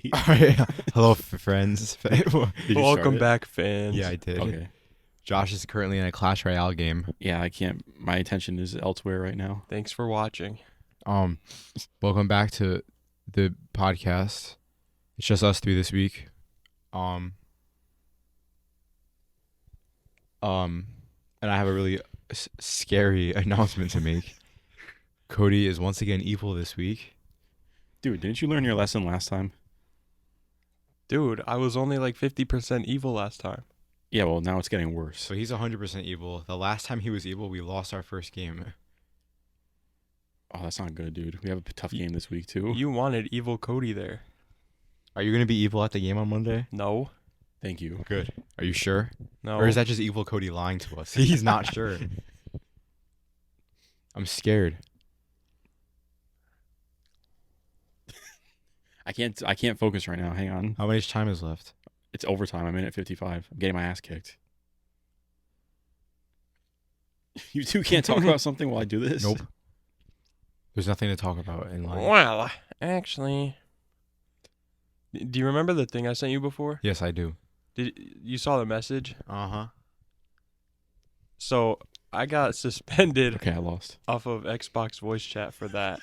Cody. All right. Hello, friends. Did you Welcome start it? back, fans. Yeah, I did. Okay. Josh is currently in a Clash Royale game. Yeah, I can't. My attention is elsewhere right now. Thanks for watching. Welcome back to the podcast. It's just us three this week. And I have a really scary announcement to make. Cody is once again evil this week. Dude, didn't you learn your lesson last time? Dude, I was only like 50% evil last time. Yeah, well, now it's getting worse. So he's 100% evil. The last time he was evil, we lost our first game. Oh, that's not good, dude. We have a tough game this week, too. You wanted evil Cody there. Are you going to be evil at the game on Monday? No. Thank you. Good. Are you sure? No. Or is that just evil Cody lying to us? He's not sure. I'm scared. I can't focus right now. Hang on. How much time is left? It's overtime. I'm in at 55. I'm getting my ass kicked. You two can't talk about something while I do this? Nope. There's nothing to talk about in life. Well, actually. Do you remember the thing I sent you before? Yes, I do. Did you saw the message? Uh-huh. So I got suspended Okay, I lost. off of Xbox voice chat for that.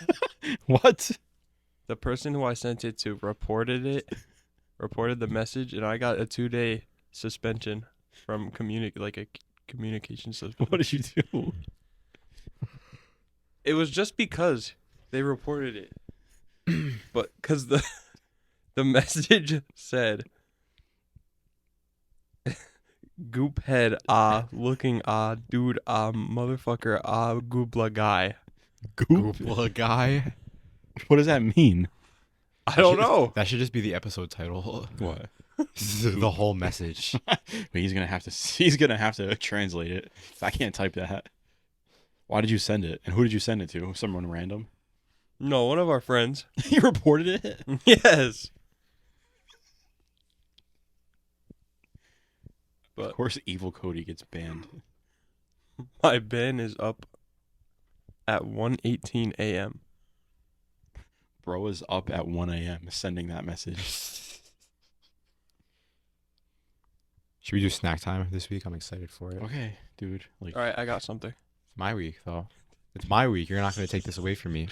What? The person who I sent it to reported the message, and I got a 2-day suspension from communication suspension. What did you do? It was just because they reported it, but because the message said, "Goop head looking dude motherfucker goobla guy." Goopla guy. What does that mean? I don't know. That should just be the episode title. What? The whole message. But he's gonna have to translate it. I can't type that. Why did you send it? And who did you send it to? Someone random? No, one of our friends. He reported it? Yes. Of course evil Cody gets banned. My ban is up at 1:18 a.m. Bro is up at 1 a.m. sending that message. Should we do snack time this week? I'm excited for it. Okay, dude. Like, All right, I got something. It's my week, though. It's my week. You're not going to take this away from me.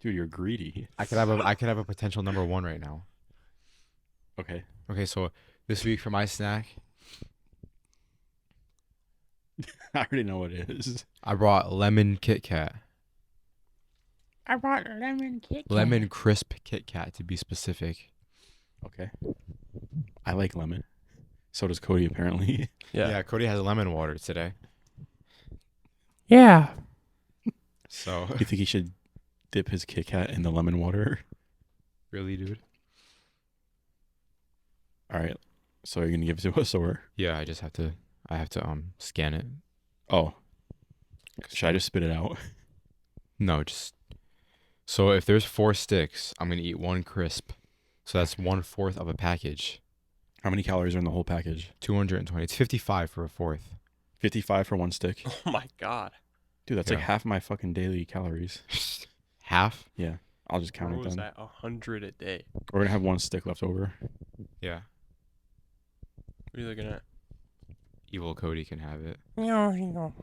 dude, you're greedy. I could have a potential number one right now. Okay. Okay, so this week for my snack, I already know what it is. I brought lemon Kit Kat. I brought lemon Kit Kat. Lemon crisp Kit Kat, to be specific. Okay. I like lemon. So does Cody, apparently. Yeah. Cody has lemon water today. Yeah. So, You think he should dip his Kit Kat in the lemon water? really, dude? All right. So you're going to give it to us, or? Yeah, I have to scan it. Oh. Should I just spit it out? No, so if there's 4 sticks, I'm gonna eat 1 crisp. So that's 1/4 of a package. How many calories are in the whole package? 220. It's 55 for a fourth. 55 for 1 stick. Oh my god. Dude, that's Yeah. like half my fucking daily calories. Half? Yeah. I'll just count Bro it is down. at 100 a day. We're going to have 1 stick left over. Yeah. What are you looking at? Evil Cody can have it. No, no.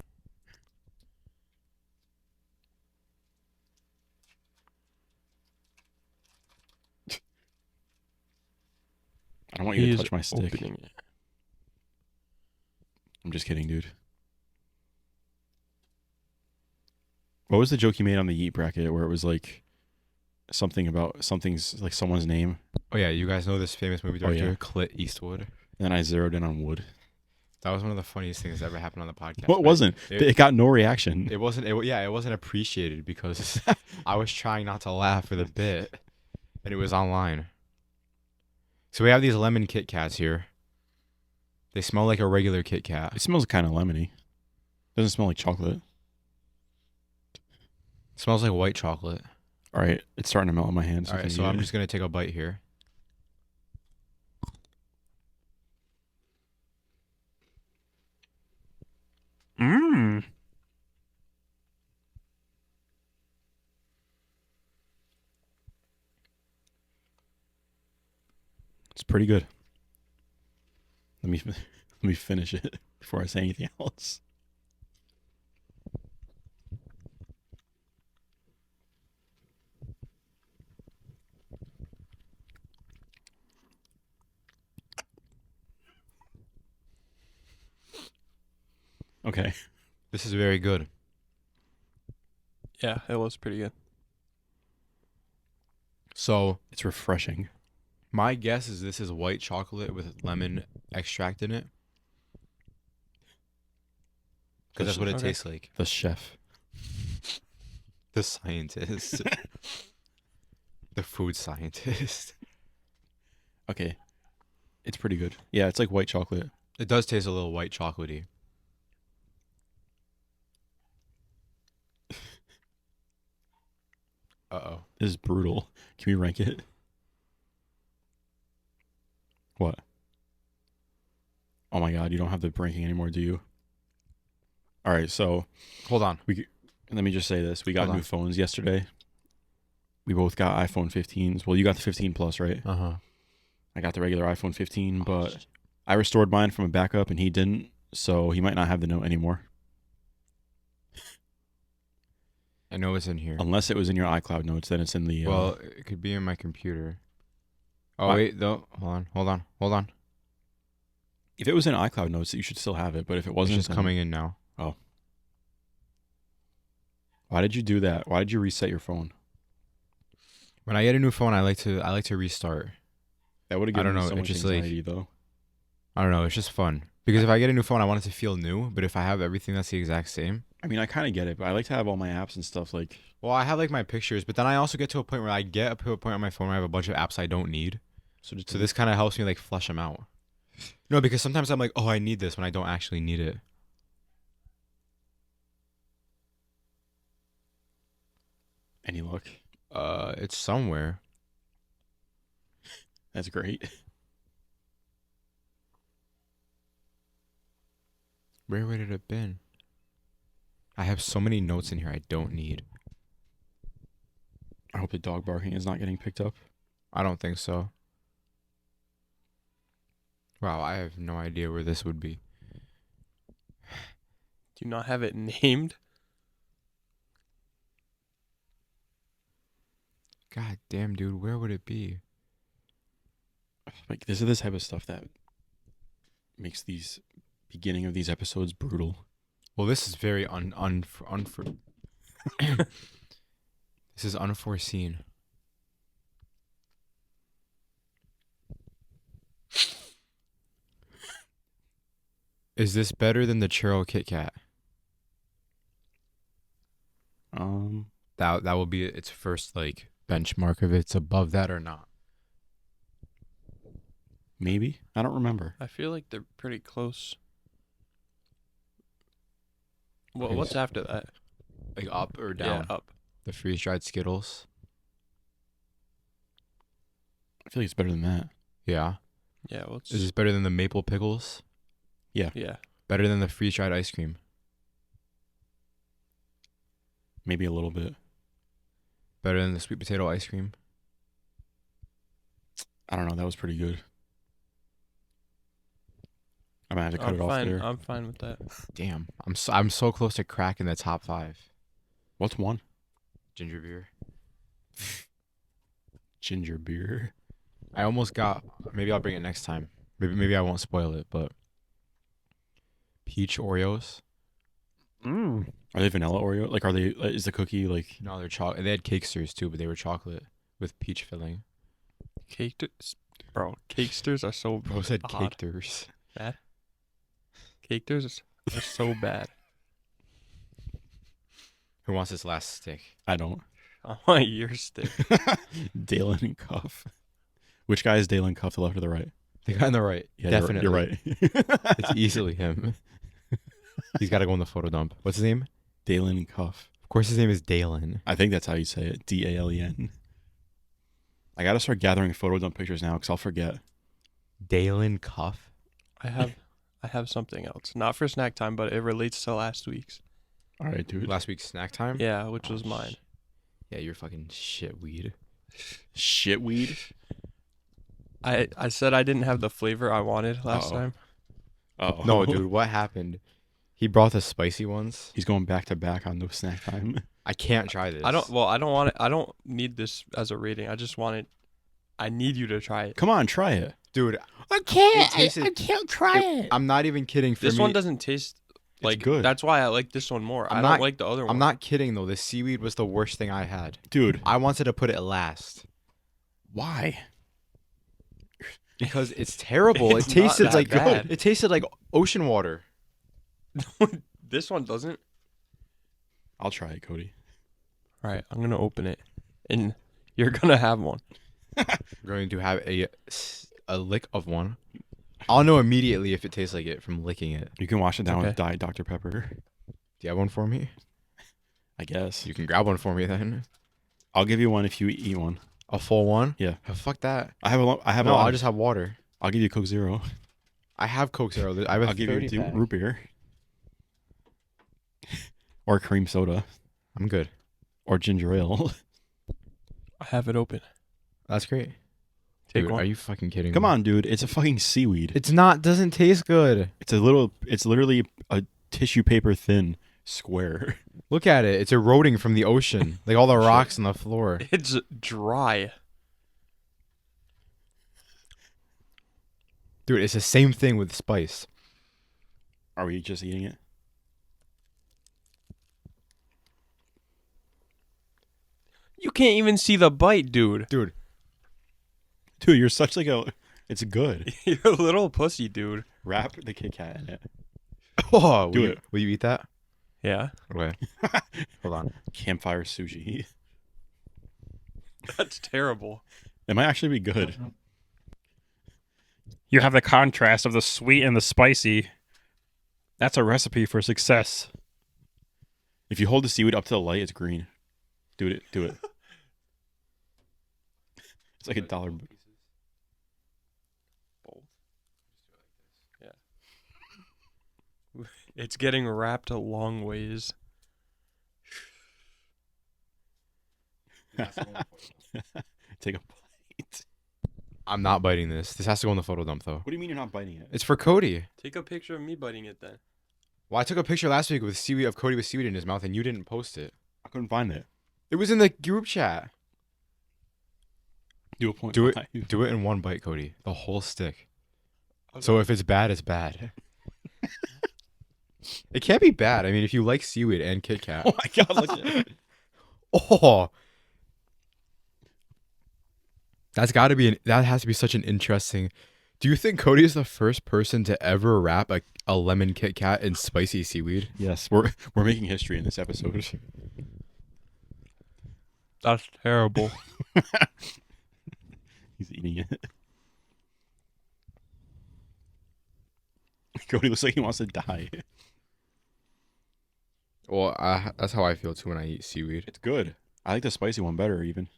I don't want you He to is touch my stick. opening it. I'm just kidding, dude. What was the joke you made on the Yeet bracket where it was like something's like someone's name? Oh yeah, you guys know this famous movie Oh, director, yeah. Clint Eastwood? And then I zeroed in on Wood. That was one of the funniest things that ever happened on the podcast. What wasn't? It got no reaction. It wasn't. It wasn't appreciated because I was trying not to laugh for the bit, and it was online. So we have these lemon Kit Kats here. They smell like a regular Kit Kat. It smells kind of lemony. Doesn't smell like chocolate. It smells like white chocolate. All right, it's starting to melt in my hands. All right, so I'm just gonna take a bite here. Mmm. pretty good. Let me finish it before I say anything else. Okay. This is very good. Yeah, it was pretty good. So It's refreshing. my guess is this is white chocolate with lemon extract in it. Because that's what it Okay. tastes like. The chef. The scientist. The food scientist. Okay. It's pretty good. Yeah, it's like white chocolate. It does taste a little white chocolatey. Uh-oh. This is brutal. Can we rank it? What? Oh my god, you don't have the ranking anymore, do you? All right, so Hold on. let me just say this. We got Hold on. new phones yesterday. We both got iPhone 15s. Well, you got the 15 Plus, right? Uh-huh. I got the regular iPhone 15, but I restored mine from a backup and he didn't, so he might not have the Note anymore. I know it's in here. Unless it was in your iCloud notes, then it's in the Well, it could be in my computer. Oh, Why- wait, though. Hold on. if it was in iCloud notes, you should still have it, but if it It's wasn't, just then- coming in now. Why did you do that? Why did you reset your phone? When I get a new phone, I like to restart. That would have I given don't me know, so it much just, like- anxiety, though. I don't know. It's just fun. Because if I get a new phone, I want it to feel new. But if I have everything that's the exact same. I mean, I kind of get it, but I like to have all my apps and stuff like. Well, I have like my pictures, but then I also get to a point where I get up to a point on my phone where I have a bunch of apps I don't need. So just So this kind of helps me like flush them out. No, because sometimes I'm like, oh, I need this when I don't actually need it. any luck? It's somewhere. That's great. Where would it have been? I have so many notes in here I don't need. I hope the dog barking is not getting picked up. I don't think so. Wow, I have no idea where this would be. Do you not have it named? God damn, dude, where would it be? Like this is the type of stuff that makes these beginning of these episodes brutal. Well, this is very This is unforeseen. Is this better than the churro Kit Kat? That will be its first like benchmark if it's above that or not. Maybe I don't remember. I feel like they're pretty close. Okay, What's so- after that? Like up or down? Yeah, up. The freeze dried Skittles. I feel like it's better than that. Yeah. Yeah, what's Is this better than the maple pickles? yeah. Better than the freeze dried ice cream? Maybe a little bit. Better than the sweet potato ice cream? I don't know. That was pretty good. I might have to cut I'm it off fine. there. I'm fine with that. Damn, I'm so close to cracking the top 5. What's one? Ginger beer. Ginger beer. I almost got. Maybe I'll bring it next time. Maybe I won't spoil it. But peach Oreos. Are they vanilla Oreo? Like, are they? Is the cookie like? No, they're chocolate. They had cakesters too, but they were chocolate with peach filling. Cakesters are so Bro said odd. cakesters. bad. Cakesters are so bad. Who wants this last stick? I don't. I want your stick. Dalen and Cuff. Which guy is Dalen Cuff? The left or the right? The guy on the right. Yeah, Definitely. You're right. It's easily him. He's got to go in the photo dump. What's his name? Dalen Cuff. Of course, his name is Dalen. I think that's how you say it. Dalen. I gotta start gathering photo dump pictures now because I'll forget. Dalen Cuff. I have something else. Not for snack time, but it relates to last week's. All right, dude. Last week's snack time. Yeah, which Oh, was mine. Yeah, you're fucking shit weed. Shitweed. I said I didn't have the flavor I wanted last Uh-oh. time. Oh No, dude, what happened? He brought the spicy ones. He's going back to back on no snack time. I can't try this. I don't want it. I don't need this as a rating. I just want it. I need you to try it. Come on, try it. Dude, I can't. It tasted- I can't try it. I'm not even kidding. For This me, one doesn't taste like good. That's why I like this one more. I'm I not- don't like the other one. I'm not kidding though. The seaweed was the worst thing I had. Dude, I wanted to put it last why? because it's terrible. It's it not tasted that like bad. it tasted like ocean water. This one doesn't. I'll try it, Cody. All right, I'm gonna open it, and you're gonna have one. I'm going to have a lick of one. I'll know immediately if it tastes like it from licking it. You can wash it down Okay. with Diet Dr. Pepper, Do you have one for me? I guess. You can grab one for me then. I'll give you one if you eat one. A full one? Yeah. Oh, fuck that. I have a No, lot. I'll just have water. I'll give you Coke Zero. I have Coke Zero. I have a I'll give you 30 pack. root beer. Or cream soda. I'm good. Or ginger ale. I have it open. That's great. Take Dude, one. Are you fucking kidding Come me? on, dude. It's a fucking seaweed. It's not. Doesn't taste good. It's literally a tissue paper thin square. Look at it. It's eroding from the ocean. Like all the rocks on the floor. It's dry. Dude, it's the same thing with spice. Are we just eating it? You can't even see the bite, dude. Dude, Dude, you're such like a... It's good. You're a little pussy, dude. Wrap the Kit Kat in it. oh, Do will you- it. Will you eat that? Yeah, Okay. Hold on. Campfire sushi. that's terrible. It might actually be good. You have the contrast of the sweet and the spicy. That's a recipe for success. If you hold the seaweed up to the light, it's green. Do it. Do it. It's like $1. It's getting wrapped a long ways. Take a bite. I'm not biting this. This has to go in the photo dump, though. What do you mean you're not biting it? It's for Cody. Take a picture of me biting it then. Well, I took a picture last week with seaweed of Cody with seaweed in his mouth, and you didn't post it. I couldn't find it. It was in the group chat. Do a point. Do it. five. Do it in one bite, Cody. The whole stick. So if it's bad, it's bad. It can't be bad. I mean, if you like seaweed and Kit Kat. Oh my god! Look at it. Oh, that's got to be that has to be such an interesting. Do you think Cody is the first person to ever wrap a lemon Kit Kat in spicy seaweed? Yes, we're making history in this episode. That's terrible. He's eating it. Cody looks like he wants to die. Well, that's how I feel too when I eat seaweed. It's good. I like the spicy one better, even.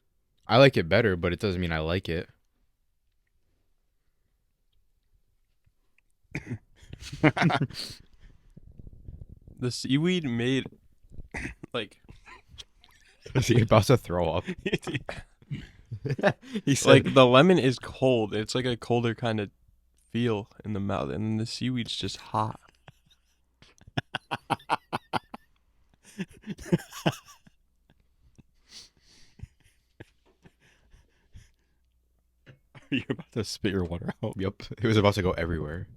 I like it better, but it doesn't mean I like it. The seaweed made like Is he about to throw up? He said, like the lemon is cold. It's like a colder kind of feel in the mouth, and then the seaweed's just hot. You're about to spit your water out. "Yep." It was about to go everywhere.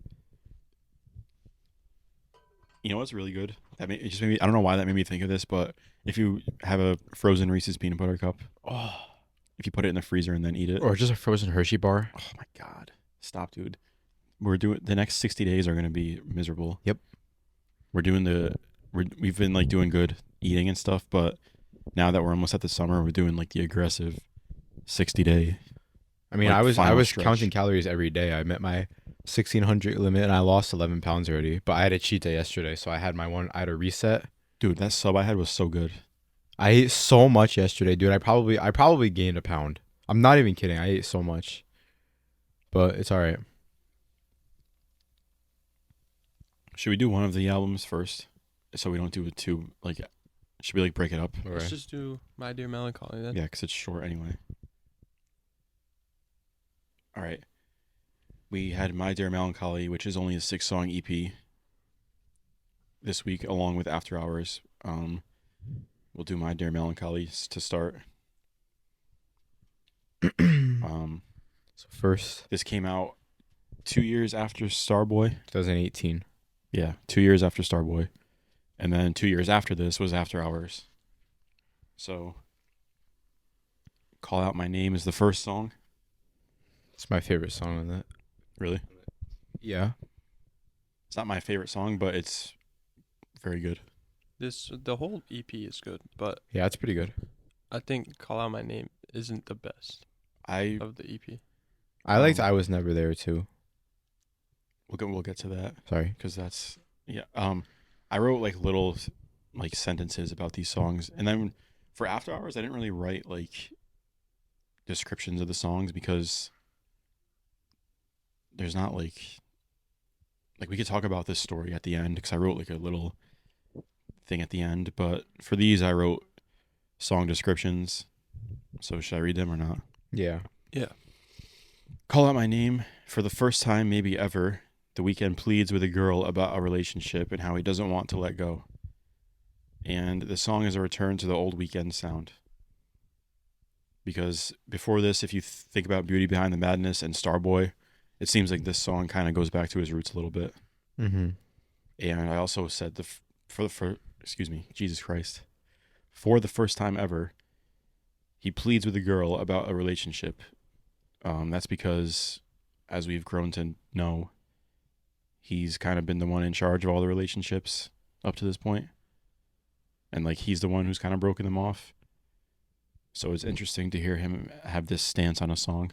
You know what's really good? It just made me. I don't know why that made me think of this, but if you have a frozen Reese's peanut butter cup, Oh, if you put it in the freezer and then eat it, or just a frozen Hershey bar. oh my god, stop, dude. We're doing the next 60 days are gonna be miserable. Yep. We've been like doing good eating and stuff, but now that we're almost at the summer, we're doing like the aggressive 60-day. I mean, Like, I was final stretch. counting calories every day. I met my 1600 limit and I lost 11 pounds already. But I had a cheat day yesterday, so I had a reset. Dude, that sub I had was so good. I ate so much yesterday, dude. I probably gained a pound. I'm not even kidding. I ate so much, but it's all right. Should we do one of the albums first, so we don't do it too like? Should we like break it up? Let's just do My Dear Melancholy then. Yeah, because it's short anyway. All right. we had My Dear Melancholy, which is only a 6-song EP this week, along with After Hours. We'll do My Dear Melancholy to start. So first, This came out 2 years after Starboy. 2018. Yeah, 2 years after Starboy. And then 2 years after this was After Hours. So, Call Out My Name is the first song. It's my favorite song on that. Really? Yeah. It's not my favorite song, but it's very good. The whole EP is good, but Yeah, it's pretty good. I think Call Out My Name isn't the best I of the EP. I liked I Was Never There too. we'll get to that Sorry. because that's yeah. I wrote like little like sentences about these songs, and then for After Hours, I didn't really write like descriptions of the songs because there's not like we could talk about this story at the end because I wrote like a little thing at the end, but for these I wrote song descriptions. So should I read them or not? Yeah. Call Out My Name. For the first time, maybe ever, The Weeknd pleads with a girl about a relationship and how he doesn't want to let go. And the song is a return to the old Weeknd sound. Because before this, if you think about Beauty Behind the Madness and Starboy, it seems like this song kind of goes back to his roots a little bit. Mm-hmm. And I also said Jesus Christ. For the first time ever, he pleads with a girl about a relationship. That's because, as we've grown to know, he's kind of been the one in charge of all the relationships up to this point. And like he's the one who's kind of broken them off. So it's interesting to hear him have this stance on a song.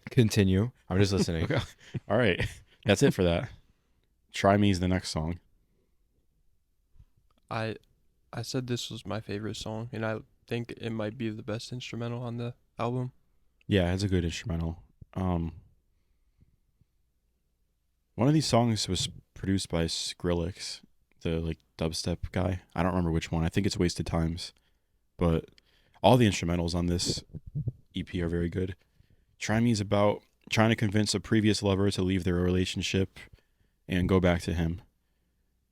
Continue. I'm just listening. Okay. All right. That's it for that. Try Me is the next song. I said this was my favorite song, and I think it might be the best instrumental on the album. Yeah, it's a good instrumental. One of these songs was produced by Skrillex, the like dubstep guy. I don't remember which one. I think it's Wasted Times. But all the instrumentals on this EP are very good. Try Me is about trying to convince a previous lover to leave their relationship and go back to him.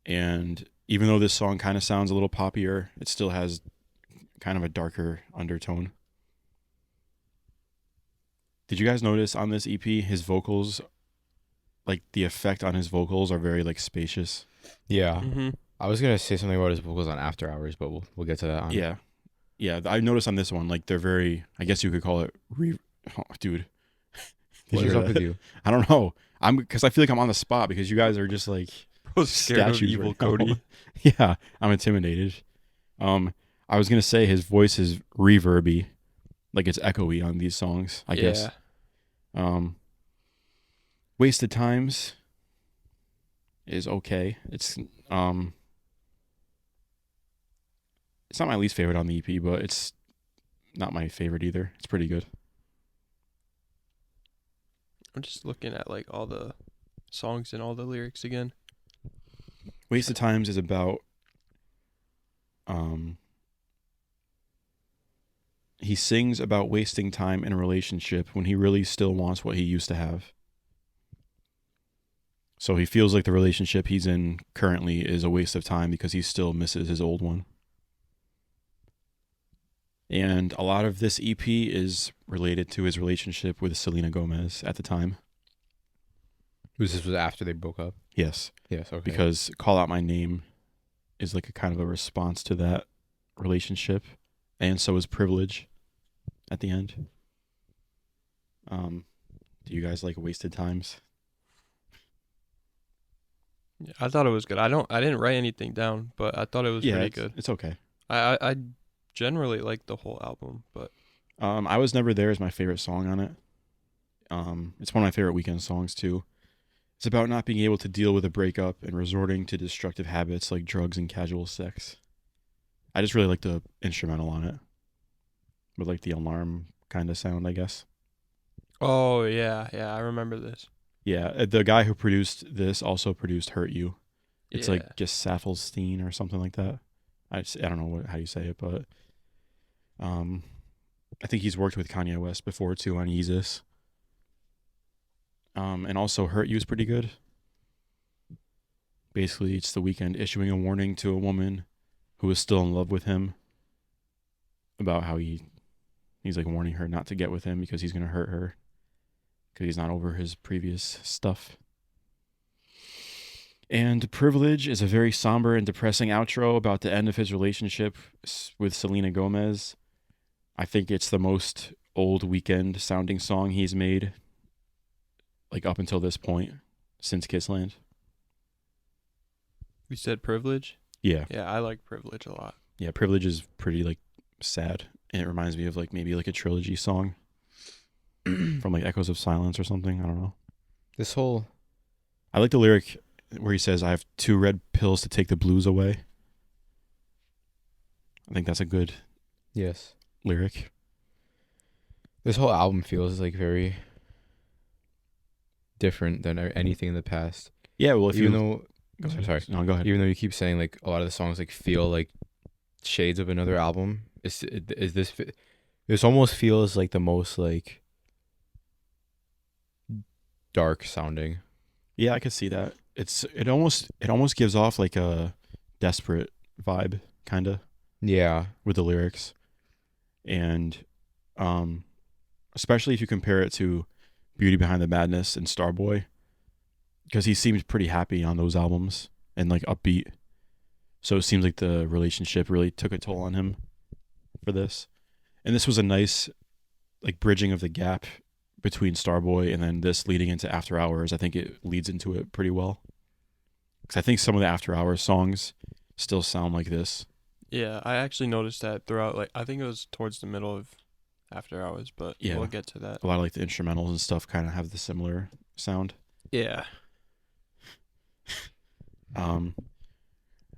And even though this song kind of sounds a little poppier, it still has kind of a darker undertone. Did you guys notice on this EP his vocals, like the effect on his vocals are very like spacious? Yeah. Mm-hmm. I was gonna say something about his vocals on After Hours, but we'll get to that. Yeah. I noticed on this one, like they're very, I guess you could call it oh, dude. Did What you is hear up that? with you? I don't know. Because I feel like I'm on the spot because you guys are just like Scared of statues evil right now. Cody. Yeah, I'm intimidated. I was gonna say his voice is reverby, like it's echoey on these songs. I guess. Wasted Times is okay. It's not my least favorite on the EP, but it's not my favorite either. It's pretty good. I'm just looking at like all the songs and all the lyrics again. Wasted Times is about he sings about wasting time in a relationship when he really still wants what he used to have. So he feels like the relationship he's in currently is a waste of time because he still misses his old one. And a lot of this EP is related to his relationship with Selena Gomez at the time. This was after they broke up. Yes. Yes. Okay. Because Call Out My Name is like a kind of a response to that relationship, and so is Privilege at the end. Do you guys like Wasted Times? Yeah, I thought it was good. I didn't write anything down, but I thought it was pretty good. It's okay. I generally like the whole album, but I Was Never There is my favorite song on it. It's one of my favorite Weeknd songs too. It's about not being able to deal with a breakup and resorting to destructive habits like drugs and casual sex. I just really like the instrumental on it, with like the alarm kind of sound, I guess. oh yeah, I remember this. Yeah, the guy who produced this also produced Hurt You. It's Yeah. like just Saffelstein or something like that. I don't know how you say it, but I think he's worked with Kanye West before too on Yeezus. And also Hurt You is pretty good. Basically, it's The Weeknd issuing a warning to a woman who is still in love with him about how he's like warning her not to get with him because he's going to hurt her because he's not over his previous stuff. And Privilege is a very somber and depressing outro about the end of his relationship with Selena Gomez. I think it's the most old Weeknd sounding song he's made, like up until this point, since Kissland. You said Privilege? Yeah. Yeah, I like Privilege a lot. Yeah, Privilege is pretty like sad. And it reminds me of like maybe like a trilogy song from like Echoes of Silence or something. I don't know. This whole I like the lyric where he says, "I have 2 red pills to take the blues away." I think that's a good yes, lyric. this whole album feels like very different than anything in the past. Yeah, well, if Even you though, go ahead. sorry, No, go ahead. even though you keep saying like a lot of the songs like feel like shades of another album, this almost feels like the most like dark sounding. Yeah, I could see that. It almost gives off like a desperate vibe, kind of, Yeah, with the lyrics, and especially if you compare it to Beauty Behind the Madness and Starboy, because he seemed pretty happy on those albums and like upbeat. So it seems like the relationship really took a toll on him for this, and this was a nice like bridging of the gap between Starboy and then this leading into After Hours. I think it leads into it pretty well. Because I think some of the After Hours songs still sound like this. Yeah, I actually noticed that throughout, like, I think it was towards the middle of After Hours, but Yeah. we'll get to that. A lot of like the instrumentals and stuff kind of have the similar sound. Yeah.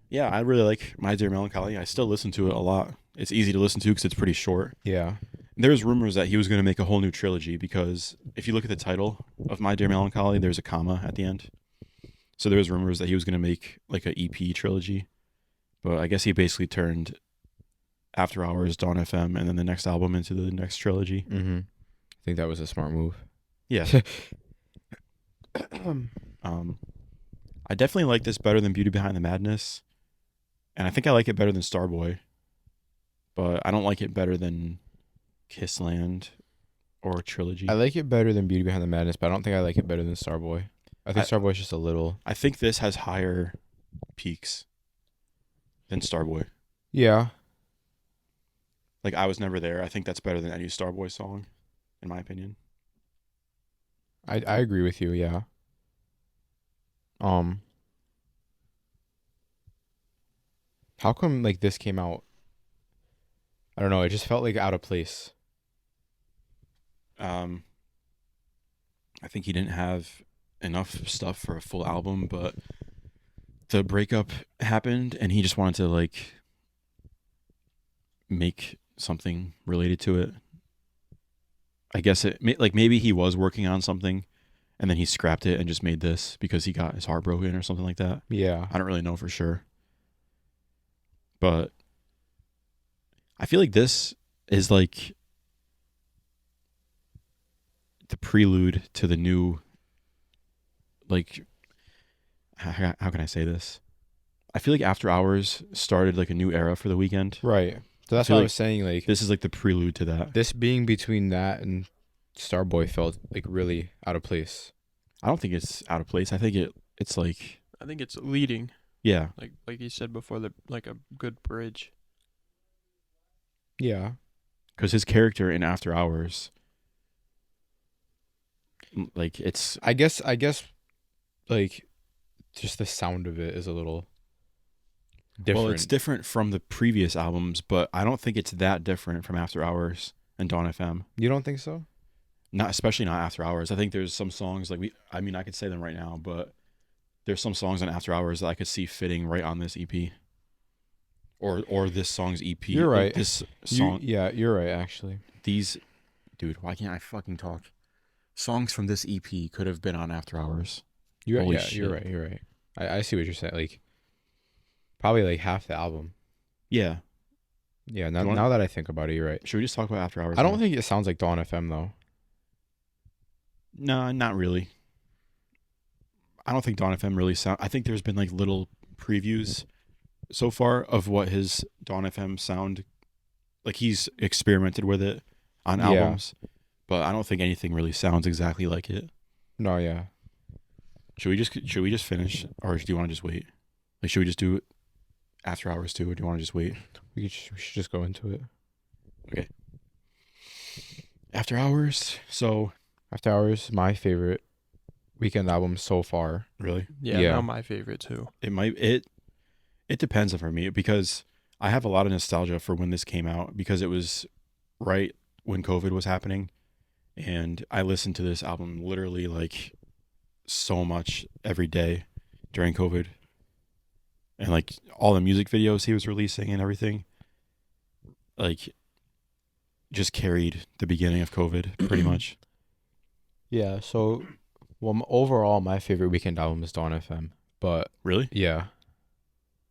Yeah, I really like My Dear Melancholy. I still listen to it a lot. It's easy to listen to because it's pretty short. yeah. There's rumors that he was going to make a whole new trilogy because if you look at the title of My Dear Melancholy, there's a comma at the end. So there's rumors that he was going to make like an EP trilogy. But I guess he basically turned After Hours, Dawn FM, and then the next album into the next trilogy. Mm-hmm. I think that was a smart move. Yeah. I definitely like this better than Beauty Behind the Madness. And I think I like it better than Starboy. But I don't like it better than Kissland or Trilogy. I like it better than Beauty Behind the Madness, but I don't think I like it better than Starboy. I think Starboy's just a little. I think this has higher peaks than Starboy. Yeah. Like, I Was Never There. I think that's better than any Starboy song, in my opinion. I agree with you, yeah. How come like this came out? I don't know, it just felt like out of place. I think he didn't have enough stuff for a full album, but the breakup happened and he just wanted to like make something related to it. I guess maybe he was working on something and then he scrapped it and just made this because he got his heart broken or something like that. Yeah. I don't really know for sure. But I feel like this is like the prelude to the new, like, how can I say this? I feel like After Hours started like a new era for The Weeknd. Right. So that's feel what I like was saying, like This is like the prelude to that. this being between that and Starboy felt like really out of place. I don't think it's out of place. I think it's like, I think it's leading, yeah. like you said before, like a good bridge. Yeah. Because his character in After Hours, like it's I guess like just the sound of it is a little different. well, it's different from the previous albums, but I don't think it's that different from After Hours and Dawn FM. You don't think so? Not especially not After Hours. I think there's some songs like I mean I could say them right now, but there's some songs on After Hours that I could see fitting right on this EP. Or this song's EP. You're Like, right. this song Yeah, you're right actually. these dude, why can't I fucking talk? Songs from this EP could have been on After Hours. Holy shit. You're right. I see what you're saying. Like probably like half the album. Yeah. Yeah, you want- now that I think about it, you're right. Should we just talk about After Hours? I don't now? think it sounds like Dawn FM though. No, not really. I don't think Dawn FM really sound. I think there's been like little previews so far of what his Dawn FM sound. Like he's experimented with it on Yeah. albums, but I don't think anything really sounds exactly like it. No, yeah. Should we just finish, or do you want to just wait? Like, should we just do it After Hours too, or do you want to just wait? We should just go into it. After Hours. So After Hours, my favorite Weeknd album so far. really, Yeah, Yeah. now my favorite too. it depends for me because I have a lot of nostalgia for when this came out because it was right when COVID was happening, and I listened to this album literally like so much every day during COVID, and like all the music videos he was releasing and everything, like just carried the beginning of COVID pretty much. Yeah, so overall my favorite Weeknd album is Dawn FM. But Really? yeah.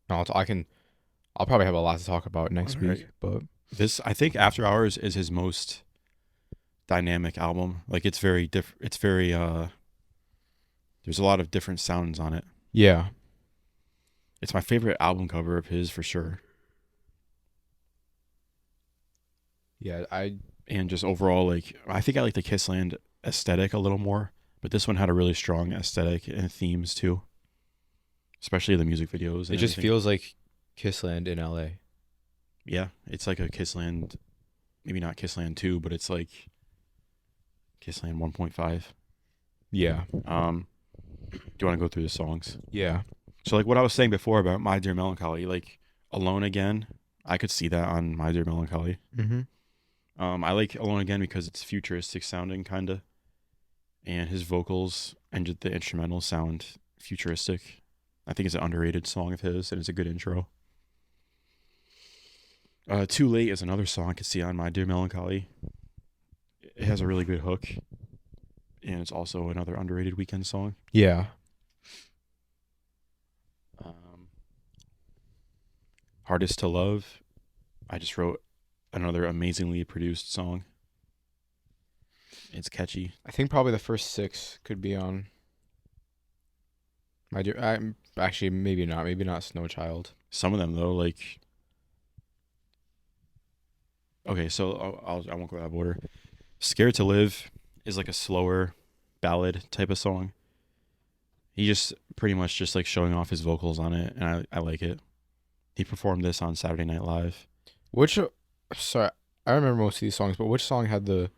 No, I'll probably have a lot to talk about next Alright. week, but I think After Hours is his most dynamic album. Like it's very different. It's very there's a lot of different sounds on it. yeah. It's my favorite album cover of his for sure. Yeah, And just overall, like I think I like the Kissland aesthetic a little more, but this one had a really strong aesthetic and themes too. Especially the music videos. And it just everything. feels like Kissland in LA. Yeah, it's like a Kissland, maybe not Kissland 2, but it's like Kissland 1.5. Yeah. Do you want to go through the songs? Yeah. So like what I was saying before about My Dear Melancholy, like Alone Again, I could see that on My Dear Melancholy. Mhm. I like Alone Again because it's futuristic sounding kinda, and his vocals and just the instrumentals sound futuristic. I think it's an underrated song of his, and it's a good intro. Too Late is another song I could see on My Dear Melancholy. It has a really good hook, and it's also another underrated Weeknd song. Yeah. Hardest to Love, I just wrote another amazingly produced song. It's catchy. I think probably the first 6 could be on My Dear. Actually maybe not. Maybe not Snow Child. Some of them though, like okay, so I won't go out of order. Scared to Live is like a slower ballad type of song. He just pretty much just like showing off his vocals on it, and I like it. He performed this on Saturday Night Live. Sorry, I remember most of these songs, but which song had the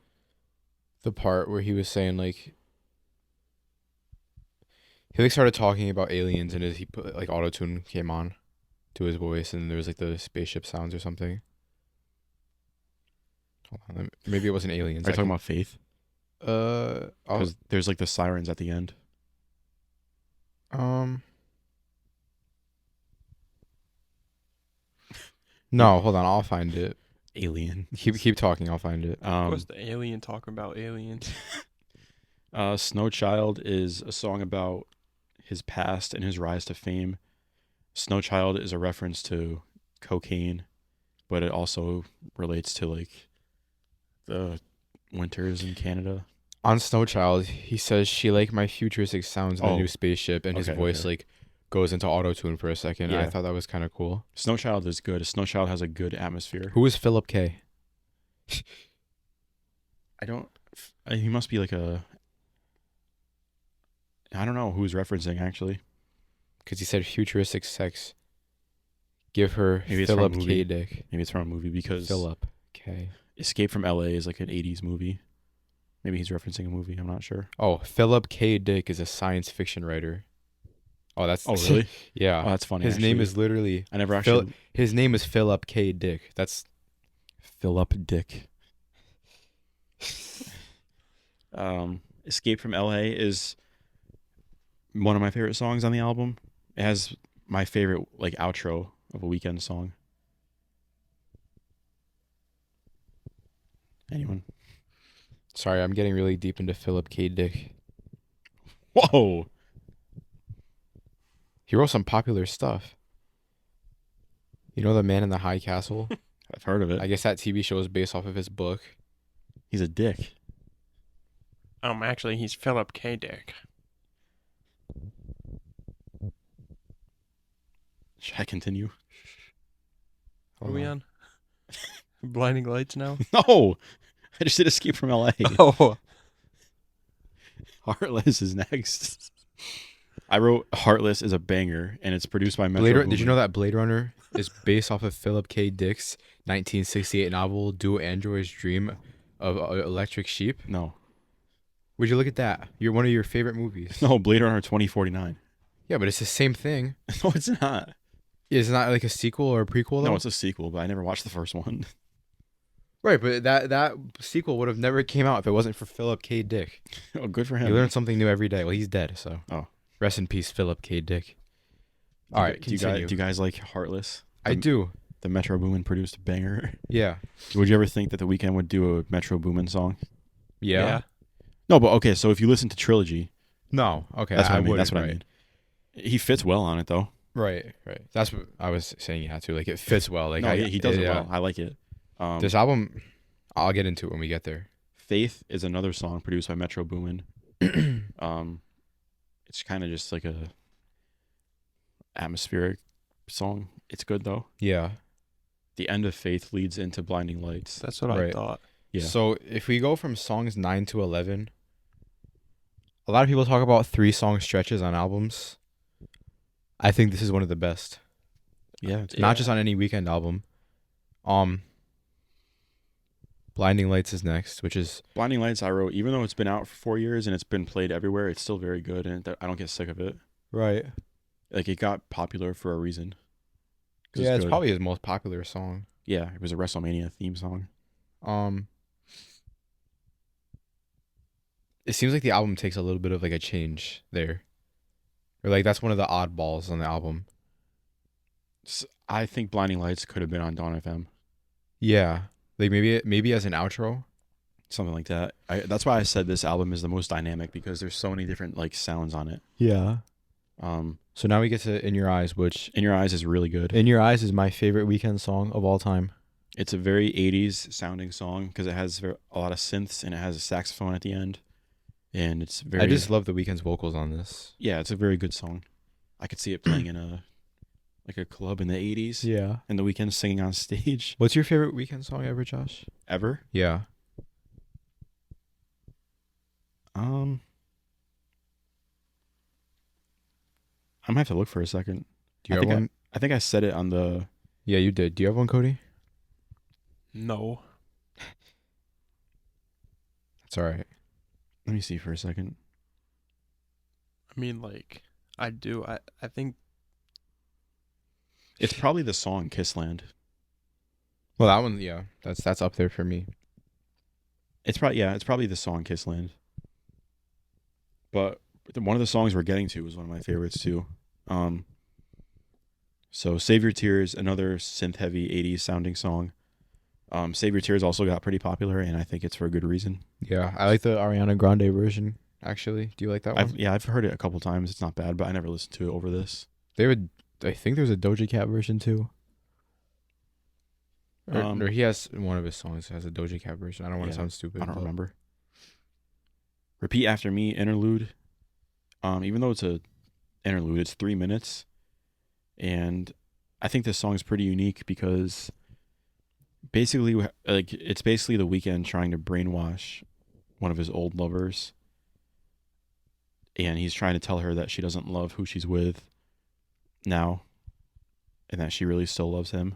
part where he was saying like he like started talking about aliens and he put like auto-tune came on to his voice and there was like the spaceship sounds or something. Hold on, maybe it wasn't aliens. Are you talking about Faith? I'll- Because there's like the sirens at the end. No, hold on, I'll find it. Alien. Keep talking, I'll find it. What's the alien talking about aliens? Snow Child is a song about his past and his rise to fame. Snow Child is a reference to cocaine, but it also relates to like the winters in Canada. On Snow Child, he says she like my futuristic sounds in the Oh. new spaceship, and his Okay, voice okay. like goes into auto tune for a second. And I Yeah. thought that was kind of cool. Snow Child is good. Snow Child has a good atmosphere. Who is Philip K? I don't. He must be like a. I don't know who he's referencing actually. Because he said futuristic sex. Give her Maybe it's from a Philip movie. K. Dick. Maybe it's from a movie because Philip K. Escape from L.A. is like an '80s movie. Maybe he's referencing a movie. I'm not sure. Oh, Philip K. Dick is a science fiction writer. Oh, that's Oh really? yeah. Oh, that's funny. his name actually. is literally I never actually. his name is Philip K. Dick. That's Philip Dick. Escape from L.A. is one of my favorite songs on the album. It has my favorite like outro of a Weeknd song. Anyone? sorry. I'm getting really deep into Philip K. Dick. Whoa! He wrote some popular stuff. You know the Man in the High Castle? I've heard of it. I guess that TV show is based off of his book. He's a dick. Actually, he's Philip K. Dick. Should I continue? Are we on? Blinding Lights now? No, I just did Escape from L.A. Oh. Heartless is next. I wrote Heartless is a banger, and it's produced by Metro Boomin. Did you know that Blade Runner is based off of Philip K. Dick's 1968 novel Do Android's Dream of Electric Sheep? No. Would you look at that? You're one of your favorite movies. No, Blade Runner 2049. Yeah, but it's the same thing. No, it's not. It's not like a sequel or a prequel, though? No, it's a sequel, but I never watched the first one. Right, but that sequel would have never came out if it wasn't for Philip K. Dick. Oh, good for him. You learn something new every day. Well, he's dead, so. Oh. Rest in peace, Philip K. Dick. All right, do continue. you guys like Heartless? I do. The Metro Boomin produced banger. Yeah. Would you ever think that The Weeknd would do a Metro Boomin song? Yeah. No, but okay, so if you listen to Trilogy, No. Okay. that's what I mean. would, That's what right. I mean. He fits well on it, though. Right. That's what I was saying. You had to like it fits well. Like No, he does it well. I like it. This album, I'll get into it when we get there. Faith is another song produced by Metro Boomin. It's kind of just like a atmospheric song. It's good though. Yeah. The end of Faith leads into Blinding Lights. That's what I Right. thought. Yeah. So if we go from songs 9 to 11, a lot of people talk about 3-song stretches on albums. I think this is one of the best. Yeah. It's Not just on any Weeknd album. Blinding Lights is next, which is Blinding Lights. I wrote, even though it's been out for 4 years and it's been played everywhere, it's still very good, and I don't get sick of it. right. Like it got popular for a reason. 'Cause Yeah, it's good. probably his most popular song. Yeah, it was a WrestleMania theme song. It seems like the album takes a little bit of like a change there. Or like that's one of the oddballs on the album. I think Blinding Lights could have been on Dawn FM, Yeah. Like maybe as an outro. something like that. That's why I said this album is the most dynamic, because there's so many different like sounds on it. Yeah. So now we get to In Your Eyes, which In Your Eyes is really good. In Your Eyes is my favorite Weeknd song of all time. It's a very 80s sounding song because it has a lot of synths and it has a saxophone at the end, and it's very. I just love the Weeknd's vocals on this. Yeah, it's a very good song. I could see it playing in a club in the 80s, Yeah. and The Weeknd singing on stage. What's your favorite Weeknd song ever, Josh? Ever? Yeah. I might have to look for a second. Do you have one? I think I said it on the. Yeah, you did. Do you have one, Cody? No. That's all right. Let me see for a second. I mean, like, I do. I think It's probably the song Kissland. Well, that one, yeah, that's up there for me. It's probably the song Kissland. But one of the songs we're getting to was one of my favorites too. So Save Your Tears, another synth heavy 80s sounding song. Save Your Tears also got pretty popular, and I think it's for a good reason. Yeah, I like the Ariana Grande version. Actually, do you like that one? I've heard it a couple times. It's not bad, but I never listened to it over this. I think there's a Doja Cat version too. Or he has one of his songs has a Doja Cat version. I don't want to sound stupid. I don't remember. Repeat After Me interlude. Even though it's a interlude, it's 3 minutes, and I think this song is pretty unique because basically, like, it's basically The Weeknd trying to brainwash one of his old lovers, and he's trying to tell her that she doesn't love who she's with now, and that she really still loves him.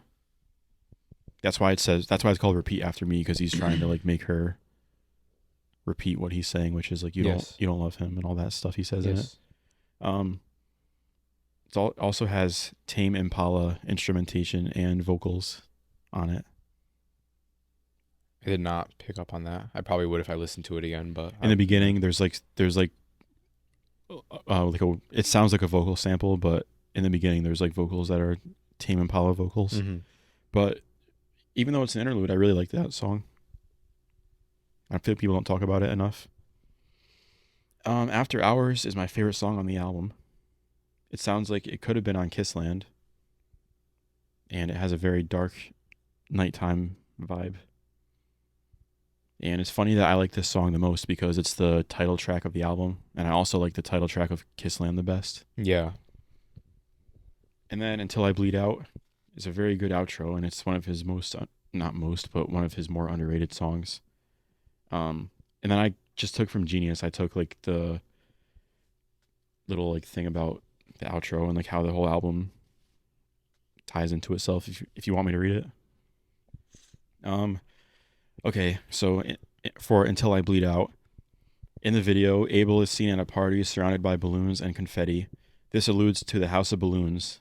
That's why it's called Repeat After Me, because he's trying to like make her repeat what he's saying, which is like you don't love him and all that stuff he says in it. It also has Tame Impala instrumentation and vocals on it. I did not pick up on that. I probably would if I listened to it again, but In the beginning, there's like it sounds like a vocal sample, but in the beginning there's like vocals that are Tame Impala vocals. Mm-hmm. But even though it's an interlude, I really like that song. I feel people don't talk about it enough. After Hours is my favorite song on the album. It sounds like it could have been on Kissland, and it has a very dark nighttime vibe. And it's funny that I like this song the most because it's the title track of the album, and I also like the title track of Kissland the best. Yeah. And then Until I Bleed Out is a very good outro, and it's one of his but one of his more underrated songs. And then I just took from Genius, I took like the little like thing about the outro and like how the whole album ties into itself. If you want me to read it. Okay, so for Until I Bleed Out, in the video, Abel is seen at a party surrounded by balloons and confetti. This alludes to the House of Balloons,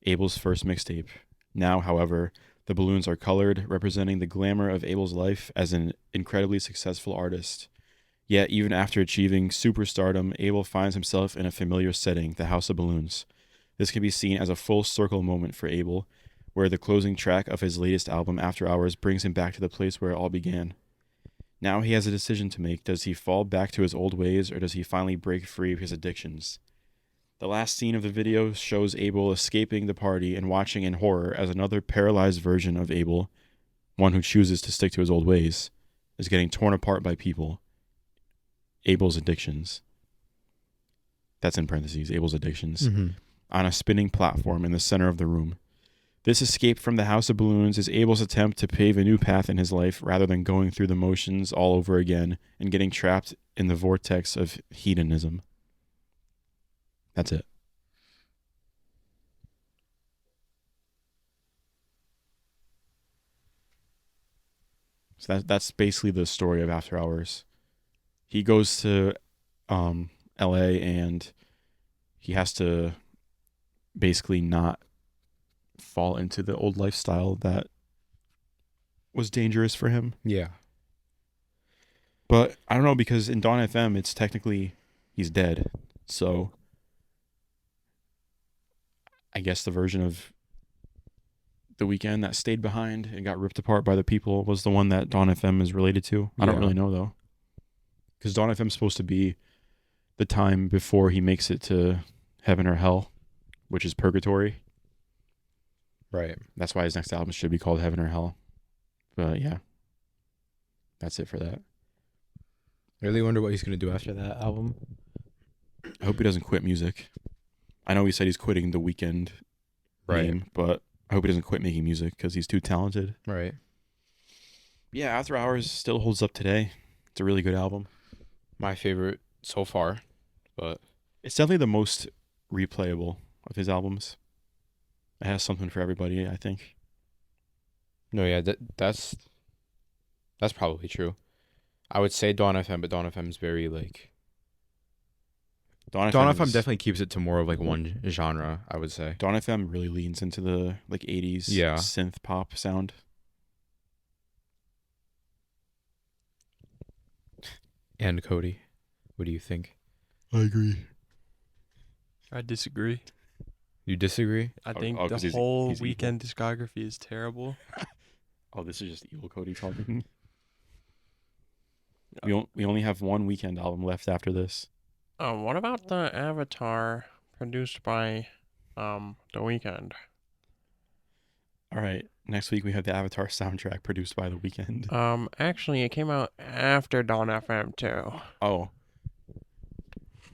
Abel's first mixtape. Now, however, the balloons are colored, representing the glamour of Abel's life as an incredibly successful artist. Yet, even after achieving superstardom, Abel finds himself in a familiar setting, the House of Balloons. This can be seen as a full circle moment for Abel, where the closing track of his latest album, After Hours, brings him back to the place where it all began. Now he has a decision to make. Does he fall back to his old ways, or does he finally break free of his addictions? The last scene of the video shows Abel escaping the party and watching in horror as another paralyzed version of Abel, one who chooses to stick to his old ways, is getting torn apart by people. Abel's addictions. That's in parentheses, Abel's addictions. Mm-hmm. On a spinning platform in the center of the room. This escape from the House of Balloons is Abel's attempt to pave a new path in his life rather than going through the motions all over again and getting trapped in the vortex of hedonism. That's it. So that's basically the story of After Hours. He goes to LA and he has to basically not fall into the old lifestyle that was dangerous for him. Yeah. But I don't know, because in Dawn FM it's technically he's dead. So I guess the version of The Weeknd that stayed behind and got ripped apart by the people was the one that Dawn FM is related to. I don't Yeah. really know though. Because Dawn FM is supposed to be the time before he makes it to heaven or hell, which is purgatory. Right. That's why his next album should be called Heaven or Hell. But yeah, that's it for that. I really wonder what he's going to do after that album. I hope he doesn't quit music. I know he said he's quitting the Weeknd name, but I hope he doesn't quit making music because he's too talented. Right. Yeah, After Hours still holds up today. It's a really good album. My favorite so far, but It's definitely the most replayable of his albums. It has something for everybody, I think. no, yeah, that's probably true. I would say Dawn FM, but Dawn FM is very like Dawn FM is- definitely keeps it to more of like one genre, I would say. Dawn FM really leans into the like 80s Yeah. synth pop sound. And Cody, what do you think? I agree. I disagree. You disagree? I think 'cause the he's whole evil. Weekend discography is terrible. Oh, this is just evil Cody talking. We only have one Weeknd album left after this. What about the Avatar produced by The Weeknd? All right. Next week we have the Avatar soundtrack produced by The Weeknd. Actually, it came out after Dawn FM too. Oh.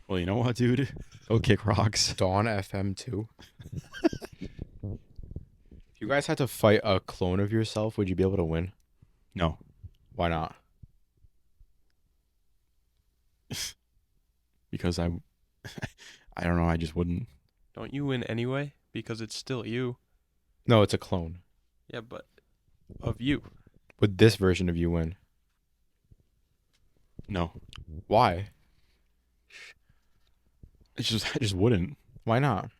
Well, you know what, dude? Go kick rocks. Dawn FM too. If you guys had to fight a clone of yourself, would you be able to win? No. Why not? Because I don't know, I just wouldn't. Don't you win anyway? Because it's still you. No, it's a clone. Yeah, but of you. Would this version of you win? No. Why? I just wouldn't. Why not?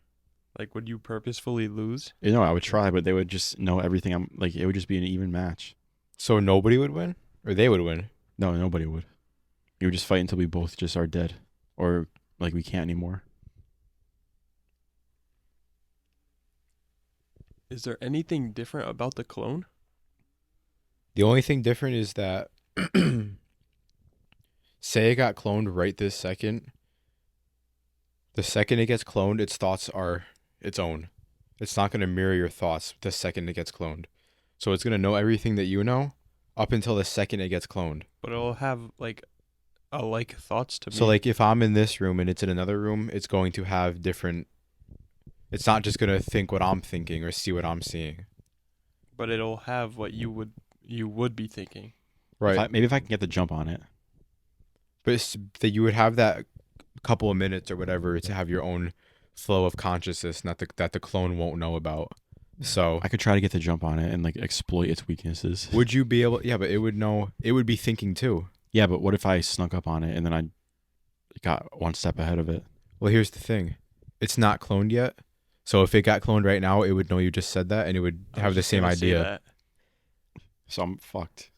Like, would you purposefully lose? You know, I would try, but they would just know everything. I'm like, it would just be an even match. So nobody would win? Or they would win? No, nobody would. You would just fight until we both just are dead. Or like we can't anymore. Is there anything different about the clone? The only thing different is that say it got cloned right this second. The second it gets cloned, its thoughts are its own. It's not going to mirror your thoughts the second it gets cloned. So it's going to know everything that you know up until the second it gets cloned. But it'll have like thoughts to me. So like if I'm in this room and it's in another room, it's going to have different. It's not just going to think what I'm thinking or see what I'm seeing. But it'll have what you would be thinking. Right. Maybe if I can get the jump on it. But it's that you would have that couple of minutes or whatever to have your own flow of consciousness, not that the clone won't know about. So I could try to get the jump on it and like exploit its weaknesses. would you be able? Yeah, but it would know. It would be thinking too. Yeah, but what if I snuck up on it and then I got one step ahead of it? Well, here's the thing. It's not cloned yet. So if it got cloned right now, it would know you just said that and it would I have was the just same gonna say idea. that. So I'm fucked.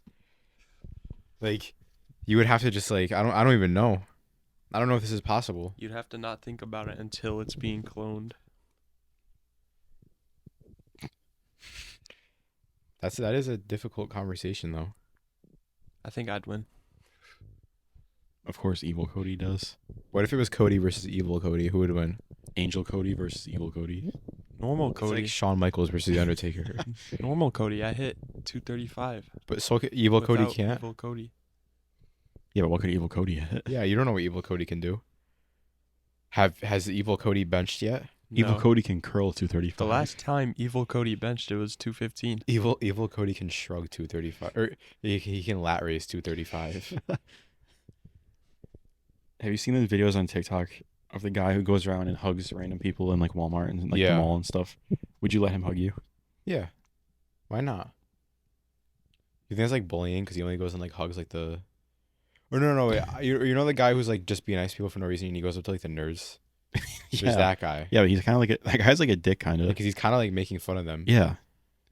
Like you would have to just like I don't even know. I don't know if this is possible. You'd have to not think about it until it's being cloned. That is a difficult conversation though. I think I'd win. Of course, evil Cody does. What if it was Cody versus evil Cody? Who would win? Angel Cody versus evil Cody. Normal It's Cody. like Shawn Michaels versus The Undertaker. Normal Cody. I hit 235. But so evil Cody without can't. Evil Cody. Yeah, but what could evil Cody hit? Yeah, you don't know what evil Cody can do. Has the evil Cody benched yet? Evil No. Cody can curl 235. The last time Evil Cody benched, it was 215. Evil Cody can shrug 235, or he can lat raise 235. Have you seen those videos on TikTok of the guy who goes around and hugs random people in like Walmart and like Yeah. the mall and stuff? Would you let him hug you? Yeah, why not? You think it's like bullying because he only goes and like hugs like the, or no wait, you know the guy who's like just being nice to people for no reason and he goes up to like the nerds. There's that guy. Yeah, but he's kind of like that guy's like a dick kind of. Because he's kind of like making fun of them. Yeah,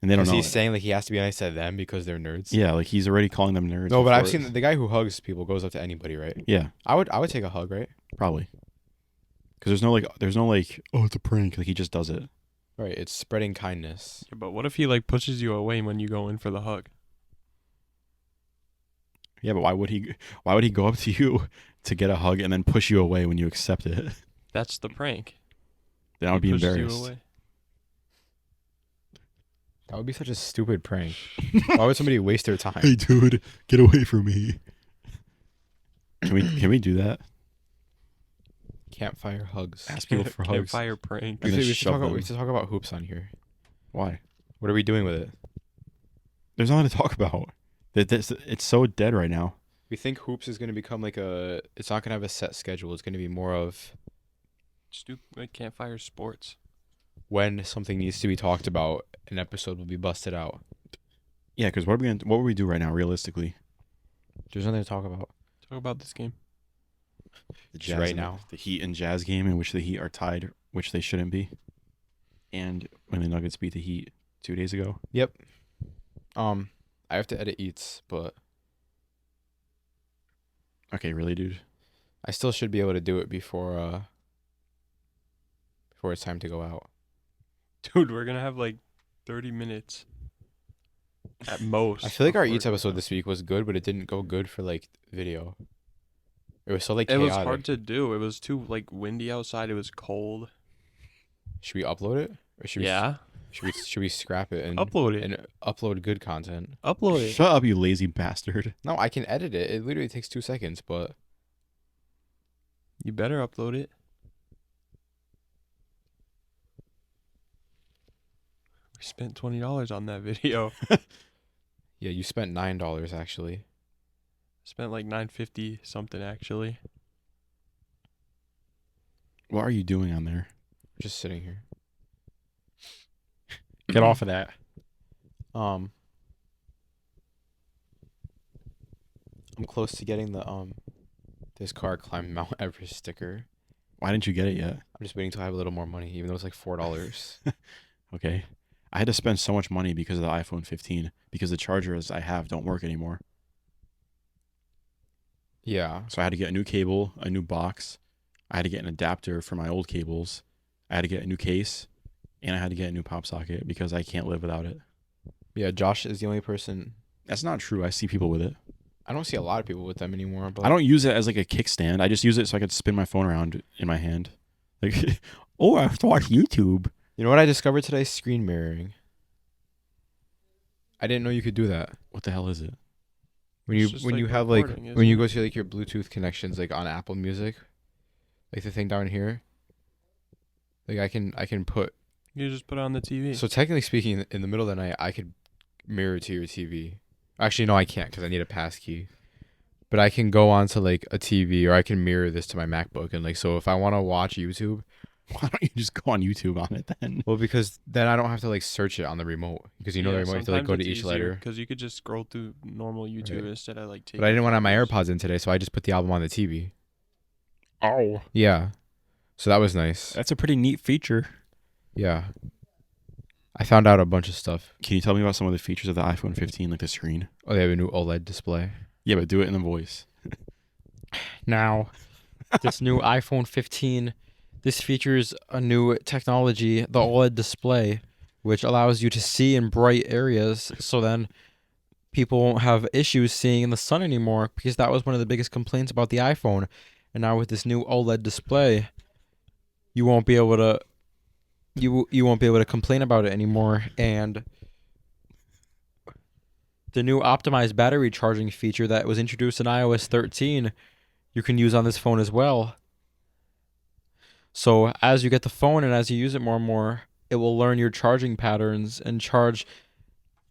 and they don't Because know. he's it. saying like he has to be nice to them because they're nerds. Yeah, like he's already calling them nerds. No, but I've before seen the guy who hugs people goes up to anybody, right? Yeah, I would take a hug, right? probably. Because there's no like, oh, it's a prank. Like he just does it. Right. It's spreading kindness. Yeah, but what if he like pushes you away when you go in for the hug? Yeah, but why would he? Why would he go up to you to get a hug and then push you away when you accept it? That's the prank. Then I would be He pushes you embarrassed. away. That would be such a stupid prank. Why would somebody waste their time? Hey, dude, get away from me. Can we do that? Campfire hugs. Ask people for hugs. Campfire prank. And then We should shove talk about, them. we should talk about hoops on here. Why? What are we doing with it? There's nothing to talk about. It's so dead right now. We think hoops is going to become like a. It's not going to have a set schedule. It's going to be more of Stupid Campfire Sports. when something needs to be talked about, an episode will be busted out. Yeah, because what would we do right now, realistically? There's nothing to talk about. Talk about this game. The Just right and now. the Heat and Jazz game in which the Heat are tied, which they shouldn't be, and when the Nuggets beat the Heat 2 days ago. Yep. I have to edit eats, but Okay, really, dude. I still should be able to do it before it's time to go out. Dude, we're gonna have like 30 minutes at most. I feel like our before eats it goes episode out. this week was good, but it didn't go good for like video. It was so like It chaotic. was hard to do. It was too like windy outside. It was cold. Should we upload it, or should we scrap it and Upload it. and upload good content? Upload it. Shut up, you lazy bastard. No, I can edit it. It literally takes 2 seconds, but You better upload it. We spent $20 on that video. yeah, you spent $9 actually. Spent like $9.50 something actually. What are you doing on there? Just sitting here. Get off of that. I'm close to getting the this car climb Mount Everest sticker. Why didn't you get it yet? I'm just waiting till I have a little more money, even though it's like $4. Okay. I had to spend so much money because of the iPhone 15 because the chargers I have don't work anymore. Yeah. So I had to get a new cable, a new box. I had to get an adapter for my old cables. I had to get a new case, and I had to get a new pop socket because I can't live without it. Yeah, Josh is the only person. That's not true. I see people with it. I don't see a lot of people with them anymore, but I don't use it as like a kickstand. I just use it so I could spin my phone around in my hand. Like, oh, I have to watch YouTube. You know what I discovered today? Screen mirroring. I didn't know you could do that. What the hell is it? It's just When like you have like recording, when you isn't go it? to like your Bluetooth connections like on Apple Music, like the thing down here. Like I can put. You just put it on the TV. So technically speaking, in the middle of the night, I could mirror to your TV. Actually, no, I can't because I need a pass key. But I can go onto like a TV, or I can mirror this to my MacBook, and like so if I want to watch YouTube, Why don't you just go on YouTube on it then? well, because then I don't have to like search it on the remote, because the remote you have to like go to each letter. because you could just scroll through normal YouTube Right. instead of like taking. But I didn't want to have my photos. AirPods in today, so I just put the album on the TV. Oh, Yeah, so that was nice. That's a pretty neat feature. Yeah, I found out a bunch of stuff. Can you tell me about some of the features of the iPhone 15, like the screen? Oh, they have a new OLED display. Yeah, but do it in the voice. Now, this new iPhone 15, this features a new technology, the OLED display, which allows you to see in bright areas, so then people won't have issues seeing in the sun anymore, because that was one of the biggest complaints about the iPhone. And now with this new OLED display, you won't be able to you won't be able to complain about it anymore. And the new optimized battery charging feature that was introduced in iOS 13, you can use on this phone as well. So as you get the phone and as you use it more and more, it will learn your charging patterns and charge,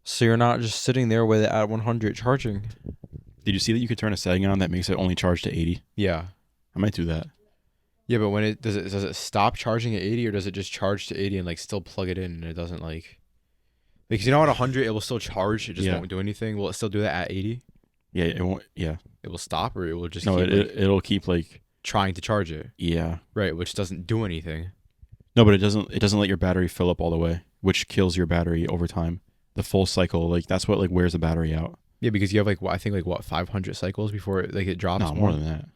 so you're not just sitting there with it at 100 charging. Did you see that you could turn a setting on that makes it only charge to 80? Yeah. I might do that. Yeah, but when it does it stop charging at 80, or does it just charge to 80 and like still plug it in, and it doesn't like because you know at 100 it will still charge, it just Yeah. won't do anything. Will it still do that at 80? Yeah, it won't. Yeah. It will stop, or it will just No, keep like, it'll keep like, trying to charge it. yeah. Right, which doesn't do anything. No, but it doesn't let your battery fill up all the way, which kills your battery over time. The full cycle, like that's what like wears the battery out. Yeah, because you have like I think like what 500 cycles before it drops. No, more than that.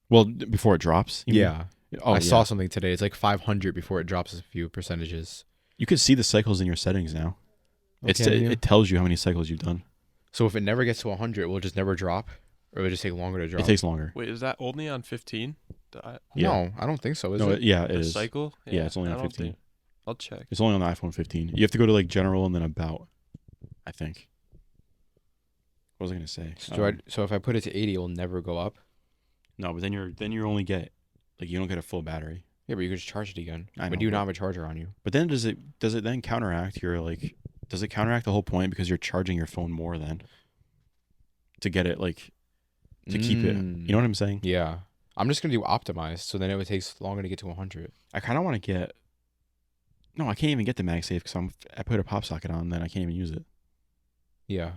Well, before it drops. you mean? Yeah. Oh, I yeah. saw something today. It's like 500 before it drops a few percentages. You could see the cycles in your settings now. Okay, yeah. It tells you how many cycles you've done. So if it never gets to 100, it will just never drop, or it will just take longer to drop. It takes longer. Wait, is that only on 15? Yeah. No, I don't think so. Is No, it? yeah, it The is. cycle? Yeah, it's only I on don't 15. think- I'll check. It's only on the iPhone 15. You have to go to like general and then about, I think. What was I gonna say? So if I put it to 80, it will never go up. No, but then you only get like you don't get a full battery. Yeah, but you can just charge it again. I But know, do you but- not have a charger on you? But then does it then counteract your like? Does it counteract the whole point because you're charging your phone more then to get it like to keep it? You know what I'm saying? Yeah. I'm just gonna do optimized, so then it would take longer to get to 100. I kind of want to get. No, I can't even get the MagSafe because I put a pop socket on, then I can't even use it. Yeah.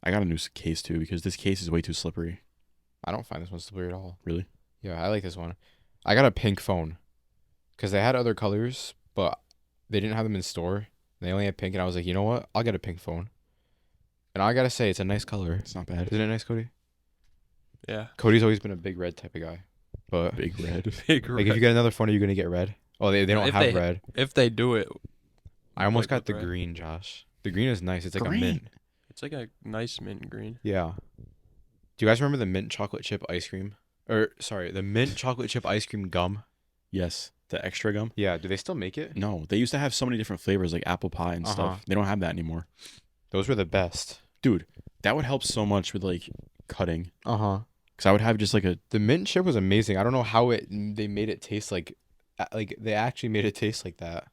I got a new case too because this case is way too slippery. I don't find this one slippery at all. Really? Yeah, I like this one. I got a pink phone because they had other colors, but they didn't have them in store. They only had pink, and I was like, you know what? I'll get a pink phone. And I gotta say, it's a nice color. It's not bad. Isn't it nice, Cody? Yeah. Cody's always been a big red type of guy. But Big red. Big like, if you get another phone, are you gonna get red? Oh, they don't If have they- red. If they do it, I almost like got the with red. green, Josh. The green is nice. It's like Green? a mint. it's like a nice mint green. Yeah. Do you guys remember the mint chocolate chip ice cream? Or sorry, the mint chocolate chip ice cream gum? Yes, the extra gum. Yeah. Do they still make it? No, they used to have so many different flavors like apple pie and Uh-huh. stuff. They don't have that anymore. Those were the best. Dude, that would help so much with like cutting. Uh huh. Cause I would have just like a. The mint chip was amazing. I don't know how they made it taste like they actually made it taste like that.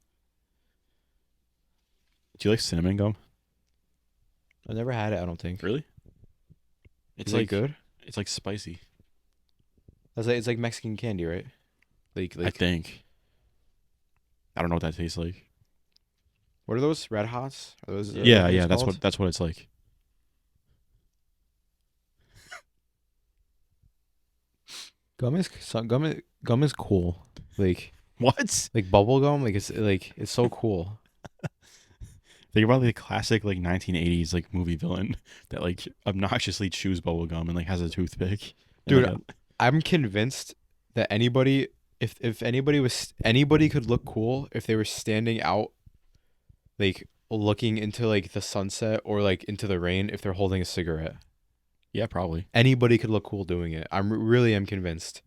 Do you like cinnamon gum? I never had it. I don't think. Really? It's Is it like good. It's like spicy. It's like Mexican candy, right? Like I think. I don't know what that tastes like. what are those Red Hots? Are those, Yeah, what yeah, it's called? that's what it's like. Gum is cool. What? Like bubble gum. It's so cool. Think about the classic like 1980s like movie villain that like obnoxiously chews bubble gum and like has a toothpick. And, Dude, like, I'm convinced that anybody could look cool if they were standing out, like looking into like the sunset or like into the rain if they're holding a cigarette. yeah, probably. Anybody could look cool doing it. Really am convinced.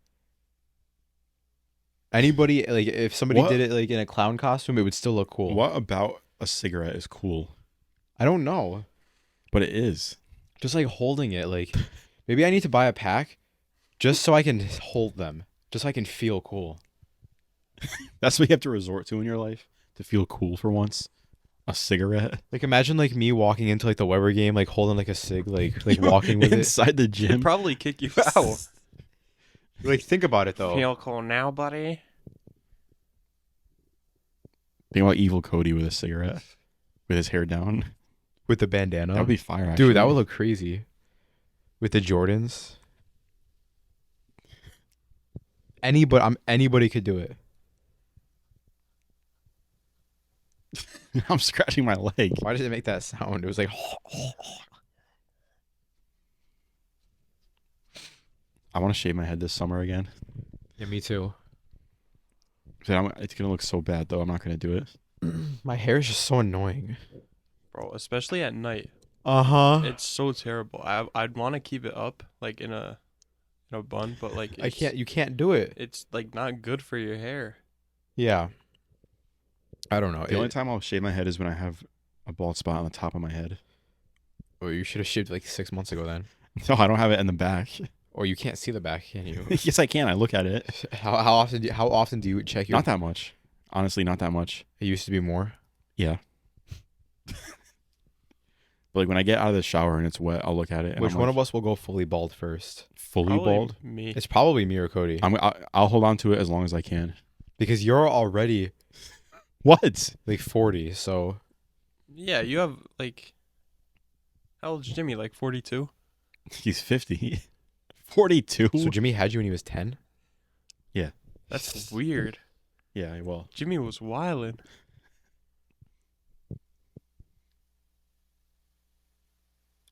Anybody like if somebody What? did it like in a clown costume, it would still look cool. What about a cigarette is cool? I don't know. But it is. Just like holding it, like maybe I need to buy a pack just so I can hold them, just so I can feel cool. That's what you have to resort to in your life to feel cool for once. A cigarette. Like imagine like me walking into like the Weber game, like holding like a cig, like walking with it. inside the They'd gym. probably kick you out. Like think about it though. Feel cool now, buddy? Think about evil Cody with a cigarette, with his hair down. With the bandana. That would be fire. Actually. Dude, that would look crazy. With the Jordans. Anybody could do it. I'm scratching my leg. Why did it make that sound? It was like I want to shave my head this summer again. yeah, me too. It's gonna look so bad though. I'm not gonna do it. My hair is just so annoying. Bro, especially at night. Uh-huh. It's so terrible. I'd want to keep it up like in a bun, but like You can't do it. it's like not good for your hair. Yeah. I don't know. The only time I'll shave my head is when I have a bald spot on the top of my head. Oh, you should have shaved like 6 months ago then. No, I don't have it in the back. Or you can't see the back, can you? Yes, I can. I look at it. How often do you check your Not that much. Honestly, not that much. It used to be more. Yeah. But like when I get out of the shower and it's wet, I'll look at it. And Which I'm one like, of us will go fully bald first? fully Probably bald? Me. It's probably me or Cody. I'll hold on to it as long as I can. Because you're already What? like 40, so Yeah, you have like how old's Jimmy? Like 42? He's 50. 42. so Jimmy had you when he was 10? That's weird. Yeah, well, Jimmy was wildin'.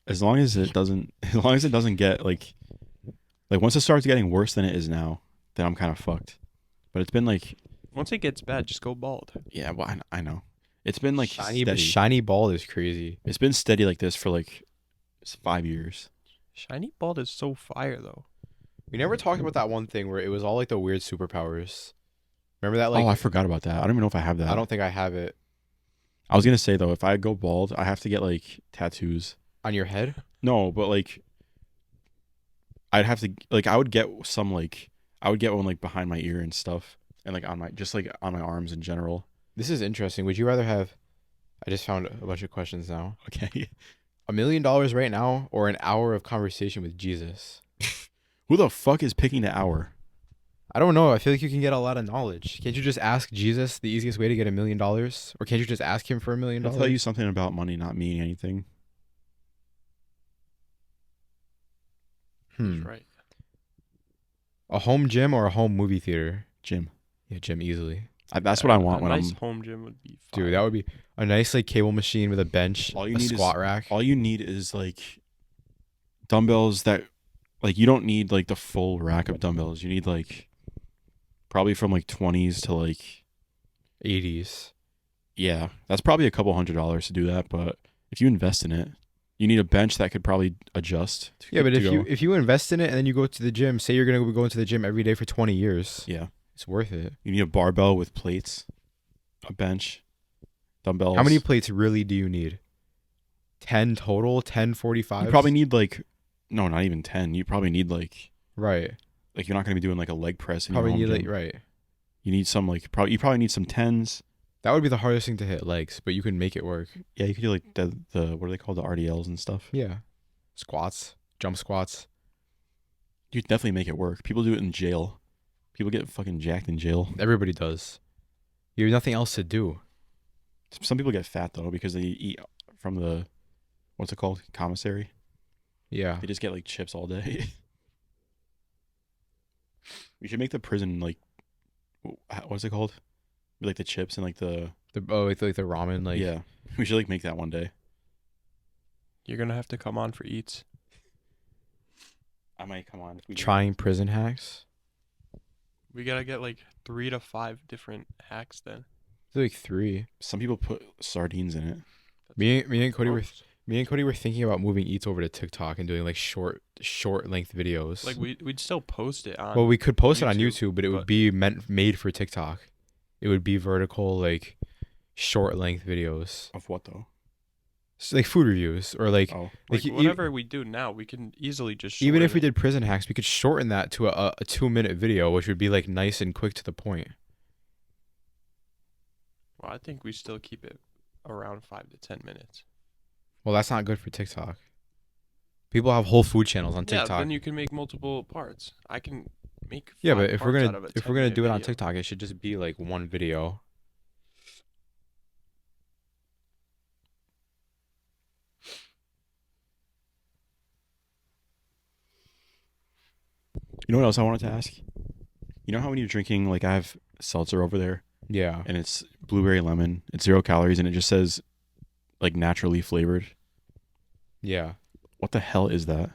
as long as it doesn't get like once it starts getting worse than it is now, then I'm kind of fucked. But it's been like, Once it gets bad, just go bald. yeah, well, I know. It's been like steady. Shiny bald is crazy. It's been steady like this for like 5 years. Shiny bald is so fire though. We never talked about that one thing where it was all like the weird superpowers. Remember that? Like, Oh, I forgot about that. I don't even know if I have that. I don't think I have it I was gonna say though, if I go bald, I have to get like tattoos. on your head. No, but like, I'd have to like I would get some like I would get one like behind my ear and stuff, and like on my on my arms in general. This is interesting. Would you rather have? I just found a bunch of questions now. Okay. $1 million right now, or an hour of conversation with Jesus? Who the fuck is picking the hour? I don't know. I feel like you can get a lot of knowledge. Can't you just ask Jesus the easiest way to get $1 million, or can't you just ask him for $1 million? I'll tell you something about money not meaning anything. That's right. A home gym or a home movie theater? Gym. Yeah, gym easily. That's what I want a when nice I'm. home gym would be fire. Dude, that would be a nice like cable machine with a bench, All you a need is- squat rack. All you need is like dumbbells that, like, you don't need like the full rack of dumbbells. You need like probably from like 20s to like 80s. yeah. That's probably a couple $100s to do that. But if you invest in it, you need a bench that could probably adjust. Yeah, but to go. if you invest in it and then you go to the gym, say you're gonna be going to the gym every day for 20 years, yeah, it's worth it. you need a barbell with plates, a bench, dumbbells. How many plates really do you need? 10 total? 10 45? You probably need like no, not even 10. You probably need like right. you're not gonna be doing like a leg press in Probably your need home like gym. right. You need some like you probably need some 10s. That would be the hardest thing to hit, legs, but you can make it work. Yeah, you could do like the what are they called, the RDLs and stuff. Yeah. Squats, jump squats. You could definitely make it work. People do it in jail. People get fucking jacked in jail. Everybody does. You have nothing else to do. Some people get fat though because they eat from the what's it called, commissary. Yeah. They just get like chips all day. We should make the prison like what's it called? With, like the chips and like the Like the ramen, like yeah. We should like make that one day. You're gonna have to come on for eats. I might come on if we do trying prison hacks. We gotta get like 3 to 5 different hacks then. Like 3. that. Some people put sardines in it. Me and Cody were Gross. Me and Cody were thinking about moving Eats over to TikTok and doing like short length videos. Like we'd still post it on. well, we could post it on YouTube, YouTube, but it would but- be made for TikTok. It would be vertical, like short length videos, Of what though? so, like food reviews or like Oh, like e- whatever we do now, we can easily just even if we shorten did prison hacks, we could shorten that to a 2-minute video, which would be like nice and quick to the point. it. Well, I think we still keep it around 5 to 10 minutes. Well, that's not good for TikTok. People have whole food channels on Yeah, TikTok. then you can make multiple parts. I can make. Yeah, 5 but if we're parts gonna out of a if we're gonna 10-minute do it on video. TikTok, it should just be like one video. you know what else I wanted to ask? You know how when you're drinking, like I have seltzer over there, Yeah. and it's blueberry lemon. It's 0 calories, and it just says like naturally flavored. Yeah. What the hell is that?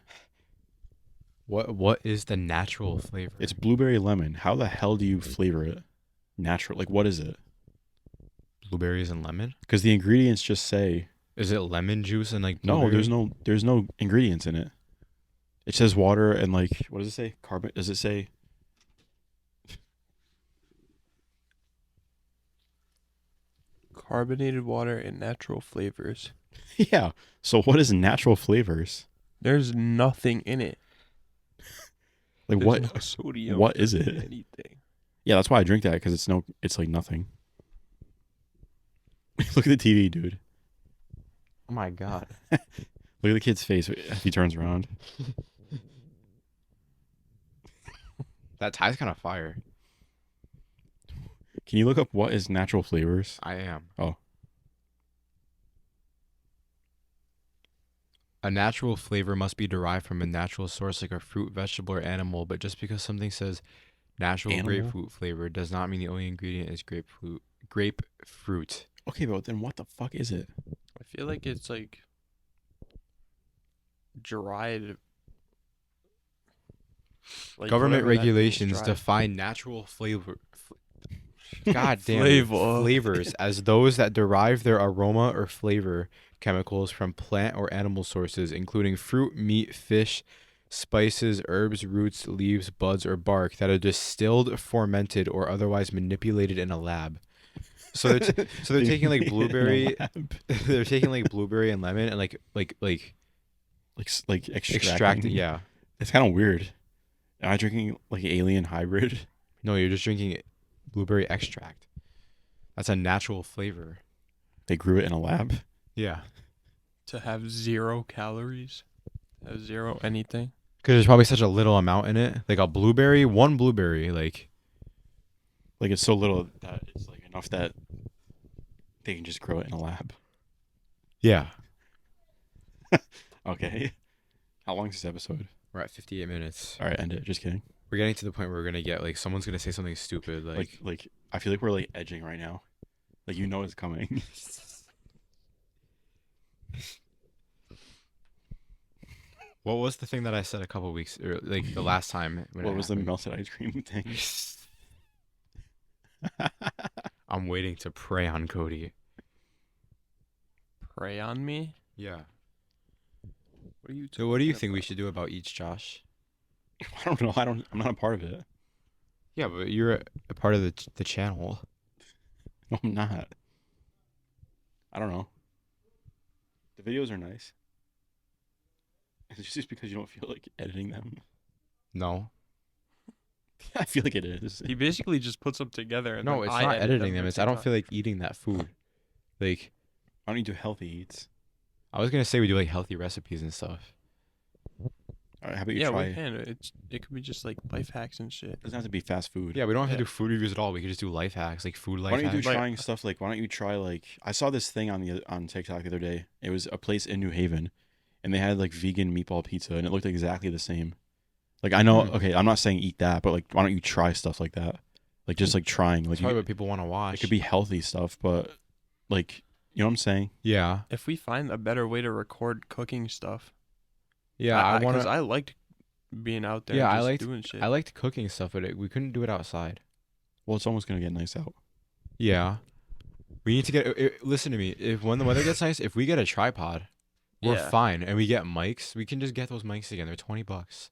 What is the natural flavor? It's blueberry lemon. How the hell do you flavor it? Natural. Like what is it? blueberries and lemon. Because the ingredients just say Is it lemon juice and like no. blueberry? There's no ingredients in it. It says water and like what does it say? Carbon? Does it say? Carbonated water and natural flavors. Yeah. So what is natural flavors? There's nothing in it. Like There's what? no sodium. What is it? Anything. Yeah, that's why I drink that because it's like nothing. Look at the TV, dude. Oh my god. Look at the kid's face as he turns around. That tie's kind of fire. Can you look up what is natural flavors? I am. Oh. A natural flavor must be derived from a natural source like a fruit, vegetable, or animal, but just because something says natural Animal? grapefruit flavor does not mean the only ingredient is grapefruit. Okay, but then what the fuck is it? I feel like it's like dried. Like Government whatever that thing is regulations dried. define natural God damn Flavor. flavors as those that derive their aroma or flavor chemicals from plant or animal sources, including fruit, meat, fish, spices, herbs, roots, leaves, buds, or bark that are distilled, fermented, or otherwise manipulated in a lab. So they're taking like blueberry, they're taking like blueberry and lemon and like extract it. Yeah. It's kind of weird. Am I drinking like alien hybrid? No, you're just drinking blueberry extract. That's a natural flavor. They grew it in a lab. Yeah. To have 0 calories, have 0 anything. Because there's probably such a little amount in it. Like one blueberry, like Like it's so little that it's like enough that they can just grow it in a lab. yeah. Okay. How long is this episode? We're at 58 minutes. All right, end it. Just kidding. We're getting to the point where we're gonna get like someone's gonna say something stupid, Like I feel like we're like edging right now. Like you know it's coming. what was the thing that I said a couple weeks or like the last time? When What it was the happened? melted ice cream thing? I'm waiting to prey on Cody. Prey on me? Yeah. What are you So what do you talking think we about? should do about each, Josh? I don't know. I'm not a part of it. Yeah, but you're a part of the channel. No, I'm not. I don't know. The videos are nice. It's just because you don't feel like editing them. No. I feel like it is. He basically just puts them together. And No, then it's I not edit editing them. for It's I don't TikTok. feel like eating that food. Like Why don't you do healthy eats? I was gonna say we do like healthy recipes and stuff. All right, how about you Yeah, try? we can. It could be just like life hacks and shit. It doesn't have to be fast food. Yeah, we don't have Yeah. to do food reviews at all. We could just do life hacks, like food life Why don't you hacks. do Like- trying stuff like? Why don't you try like? I saw this thing on TikTok the other day. It was a place in New Haven, and they had like vegan meatball pizza, and it looked exactly the same. Like I know, okay, I'm not saying eat that, but like, why don't you try stuff like that? Like just like trying, like That's probably what people want to watch. it could be healthy stuff, but like, you know what I'm saying? Yeah, If we find a better way to record cooking stuff, yeah. I want because to. I liked being out there. Yeah, and I just liked- doing shit. I liked cooking stuff, but we couldn't do it outside. Well, it's almost gonna get nice out. Yeah, we need to get. Listen to me. If when the weather gets nice, if we get a tripod, we're Yeah. fine, and we get mics. We can just get those mics again. They're $20.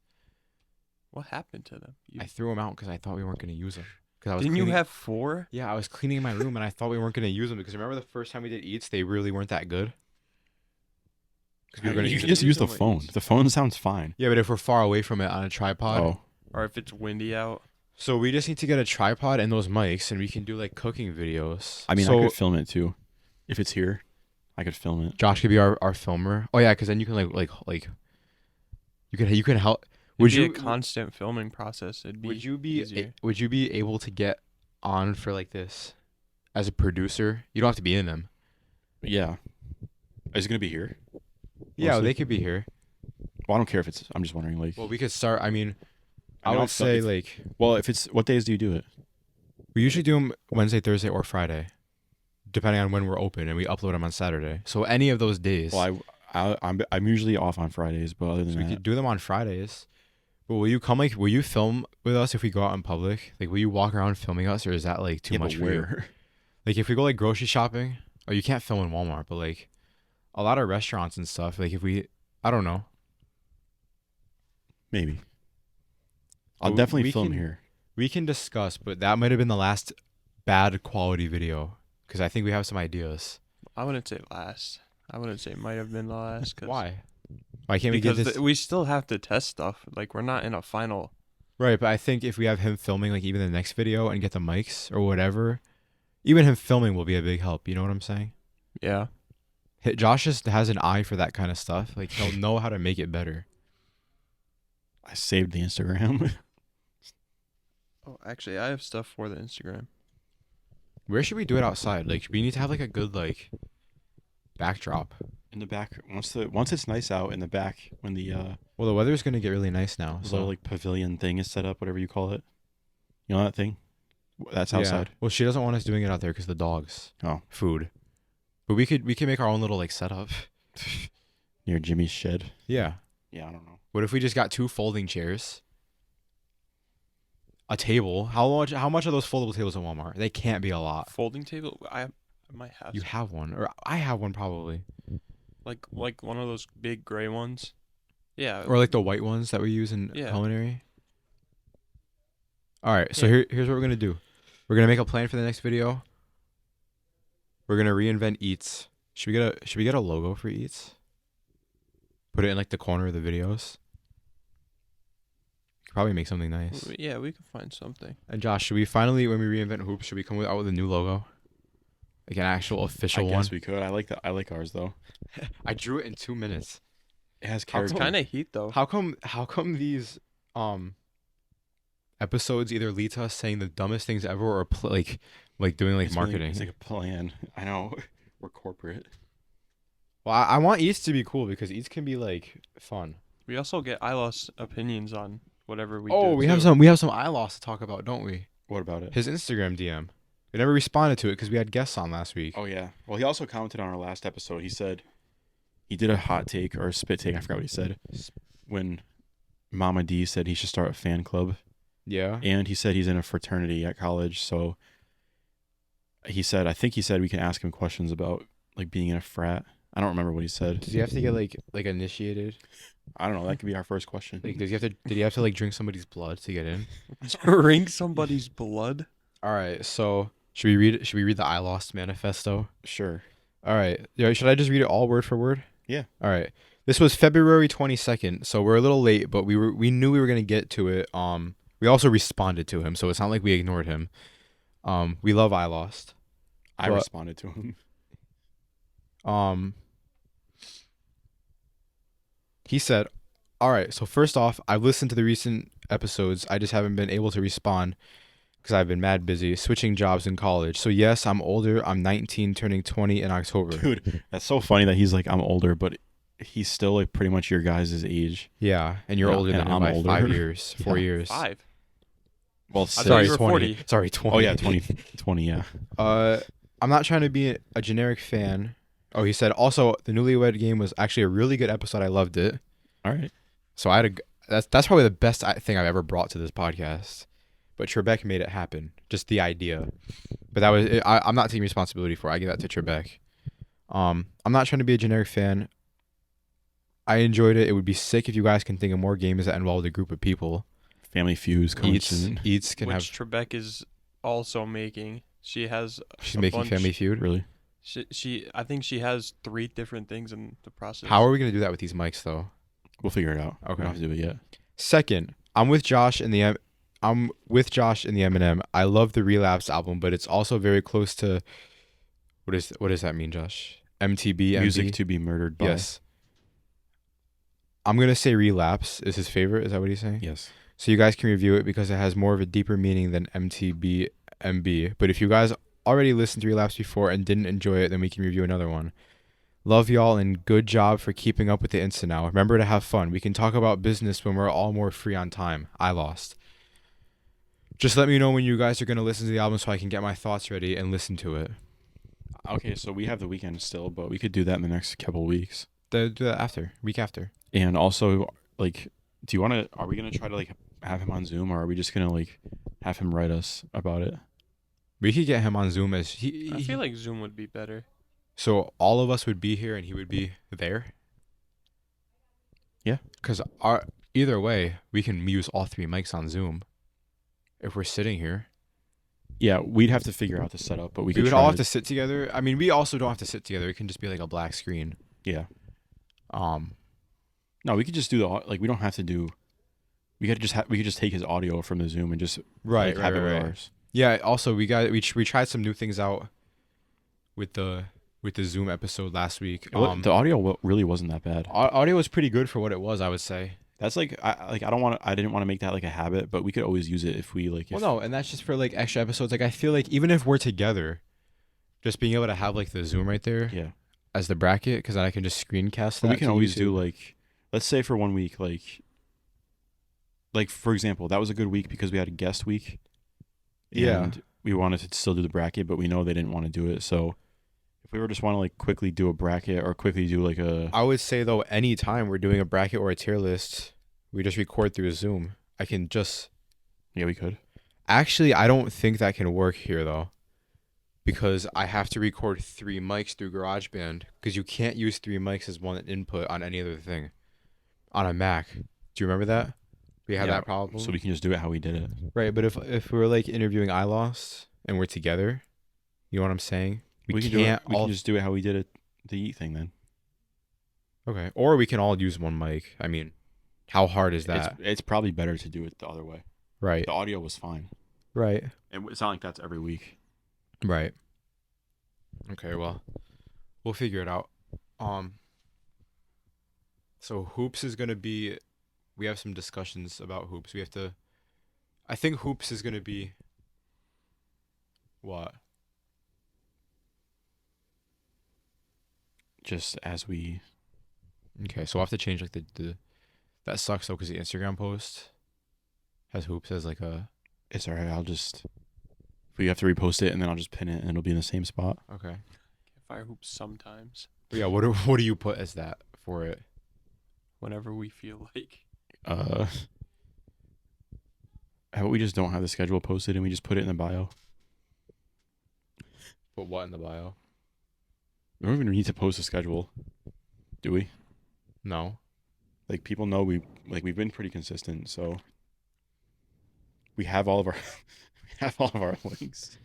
What happened to them? I threw them out because I thought we weren't gonna use them. Because I was Didn't you cleaning- have 4? Yeah, I was cleaning my room and I thought we weren't gonna use them because remember the first time we did eats, they really weren't that good. 'Cause we were gonna You use can it. just use the Use them phone. like- The phone sounds fine. Yeah, but if we're far away from it on a tripod, Oh, Or if it's windy out? so we just need to get a tripod and those mics, and we can do like cooking videos. I mean, so I could film it too. If it's here, I could film it. Josh could be our filmer. Oh yeah, because then you can like you can help. Would Would be you a constant filming process? It'd be easier. would you be able to get on for like this as a producer? You don't have to be in them. Yeah. Is it gonna be here? Yeah, Mostly? they could be here. Well, I don't care if it's. I'm just wondering. Like, Well, we could start. I mean, I know would it's not- say it's- like well, if it's what days do you do it? we usually do them Wednesday, Thursday, or Friday, depending on when we're open, and we upload them on Saturday. So any of those days. Well, I'm usually off on Fridays, but other than So we that, could do them on Fridays. But will you come will you film with us if we go out in public? Like will you walk around filming us or is that like too yeah, much but for you? where? Like if we go like grocery shopping, or you can't film in Walmart, but like a lot of restaurants and stuff, like if we I don't know. Maybe. I'll We- definitely we film can- here. We can discuss, but that might have been the last bad quality video because I think we have some ideas. I wouldn't say last. I wouldn't say might have been the last. Why? Why can't we get Because this we still have to test stuff. Like we're not in a final. right? But I think if we have him filming like even the next video and get the mics or whatever, even him filming will be a big help. You know what I'm saying? Yeah. Josh just has an eye for that kind of stuff. Like he'll know how to make it better. I saved the Instagram. Oh, actually, I have stuff for the Instagram. Where should we do it outside? Like we need to have like a good like backdrop. In the back, once it's nice out in the back, when the Well, the weather's gonna get really nice now. little So like pavilion thing is set up, whatever you call it. You know that thing? That's yeah. outside. Well, she doesn't want us doing it out there because the dogs. Oh. Food. But we could make our own little like setup. Near Jimmy's shed. Yeah. Yeah, I don't know. What if we just got 2 folding chairs? A table. How much are those foldable tables in Walmart? They can't be a lot. Folding table. I might have You some. have one, or I have one probably, like one of those big gray ones. Yeah. or like the white ones that we use in Yeah. culinary. All right, so Yeah. here's what we're gonna do. We're gonna make a plan for the next video. We're gonna reinvent Eats. Should we get a logo for Eats? Put it in like the corner of the videos. Could probably make something nice. Yeah, we could find something. And Josh, should we finally, when we reinvent Hoops, should we come out with a new logo? Like an actual official I one? guess we could. I like ours though. I drew it in 2 minutes. It has How character. It's kind of heat though. How come these episodes either lead to us saying the dumbest things ever or like doing like It's really- marketing? it's like a plan. I know. We're corporate. Well, I want Eats to be cool because Eats can be like fun. We also get Ilos opinions on whatever we do. we have too. some I lost to talk about, don't we? What about it? His Instagram DM. We never responded to it because we had guests on last week. Oh yeah. Well, he also commented on our last episode. He said he did a hot take or a spit take. I forgot what he said. When Mama D said he should start a fan club, Yeah. and he said he's in a fraternity at college. So I think he said we can ask him questions about like being in a frat. I don't remember what he said. Does he have to get like initiated? I don't know. That could be our first question. Like did he have to like drink somebody's blood to get in? Drink somebody's blood. All right. So should we read the I Lost manifesto? Sure. All right. Yeah, should I just read it all word for word? Yeah. All right. This was February 22nd, so we're a little late, but we knew we were going to get to it. We also responded to him, so it's not like we ignored him. We love I Lost. I But- responded to him. He said, "All right, so first off, I've listened to the recent episodes. I just haven't been able to respond because I've been mad busy switching jobs in college. So yes, I'm older. I'm 19, turning 20 in October. Dude, that's so funny that he's like, I'm older, but he's still like pretty much your guys' age. Yeah, and you're Yeah, older and than him I'm by older. 5 years, 4 Yeah. years. 5. Well, thought Sorry, you were 20. 40. Sorry, 20. Oh yeah, 20, yeah. I'm not trying to be a generic fan. Oh, he said also the Newlywed Game was actually a really good episode. I loved it. All right. So I had that's probably the best thing I've ever brought to this podcast. But Trebek made it happen. Just the idea. But that was I'm not taking responsibility for it. I give that to Trebek. I'm not trying to be a generic fan. I enjoyed it. It would be sick if you guys can think of more games that involved a group of people. Family Feuds coming Eats soon. can Which have. Trebek is also making. She has She's a making bunch. Family Feud. Really? I think she has 3 different things in the process. How are we gonna do that with these mics though? We'll figure it out. Okay. We don't have to do it yet. Second, I'm with Josh in the Eminem. I love the Relapse album, but it's also very close to what does that mean, Josh? MTB, Music MV? to be murdered by. Yes. I'm gonna say Relapse is his favorite. Is that what he's saying? Yes. So you guys can review it because it has more of a deeper meaning than MTB, MB. But if you guys already listened to Relapse before and didn't enjoy it, then we can review another one. Love y'all and good job for keeping up with the Insta now. Remember to have fun. We can talk about business when we're all more free on time. I lost. Just let me know when you guys are going to listen to the album so I can get my thoughts ready and listen to it. Okay, so we have the weekend still, but we could do that in the next couple weeks. Do that after, week after. And also, like, do you want to? Are we gonna try to like have him on Zoom, or are we just gonna like have him write us about it? We could get him on Zoom as I feel like Zoom would be better. so all of us would be here and he would be there. Yeah. Because either way, we can use all 3 mics on Zoom. If we're sitting here, Yeah, we'd have to figure out the setup, but we we could would try all have to sit together. I mean, we also don't have to sit together. It can just be like a black screen. Yeah. Um, No, we could just do like we don't have to do. We could just take his audio from the Zoom and just like, have it with ours. Yeah. Also, we tried some new things out with the Zoom episode last week. The audio really wasn't that bad. Audio was pretty good for what it was, I would say. That's like I didn't want to make that like a habit, but we could always use it if we like. Well, no, and that's just for like extra episodes. Like I feel like even if we're together, just being able to have like the Zoom right there Yeah. as the bracket, because then I can just screencast that. But we can to always do YouTube. like, let's say for 1 week, like for example, that was a good week because we had a guest week. Yeah. And we wanted to still do the bracket, but we know they didn't want to do it. So if we were just want to like quickly do a bracket or quickly do like a I would say though, any time we're doing a bracket or a tier list, we just record through Zoom. I can just yeah, we could. actually I don't think that can work here though, because I have to record 3 mics through GarageBand because you can't use 3 mics as one input on any other thing on a Mac. Do you remember that? We had Yeah, that problem. So we can just do it how we did it. Right, but if we're like interviewing I Lost and we're together, you know what I'm saying? We can just do it how we did it the Eat thing then. Okay, or we can all use one mic. I mean, how hard is that? It's probably better to do it the other way. Right, The audio was fine. right, And it's not like that's every week. right. Okay, well, we'll figure it out. So hoops is gonna be. We have some discussions about hoops. We have to. I think hoops is gonna be. What? Just as we Okay, so we'll have to change like the. That sucks though, because the Instagram post has hoops as like a. it's alright, I'll just if we have to repost it and then I'll just pin it and it'll be in the same spot. Okay. Fire hoops sometimes, But yeah, what do you put as that for it? whenever we feel like. How about we just don't have the schedule posted and we just put it in the bio? Put what in the bio? We don't even need to post a schedule, do we? No. Like people know we've been pretty consistent, so we have all of our links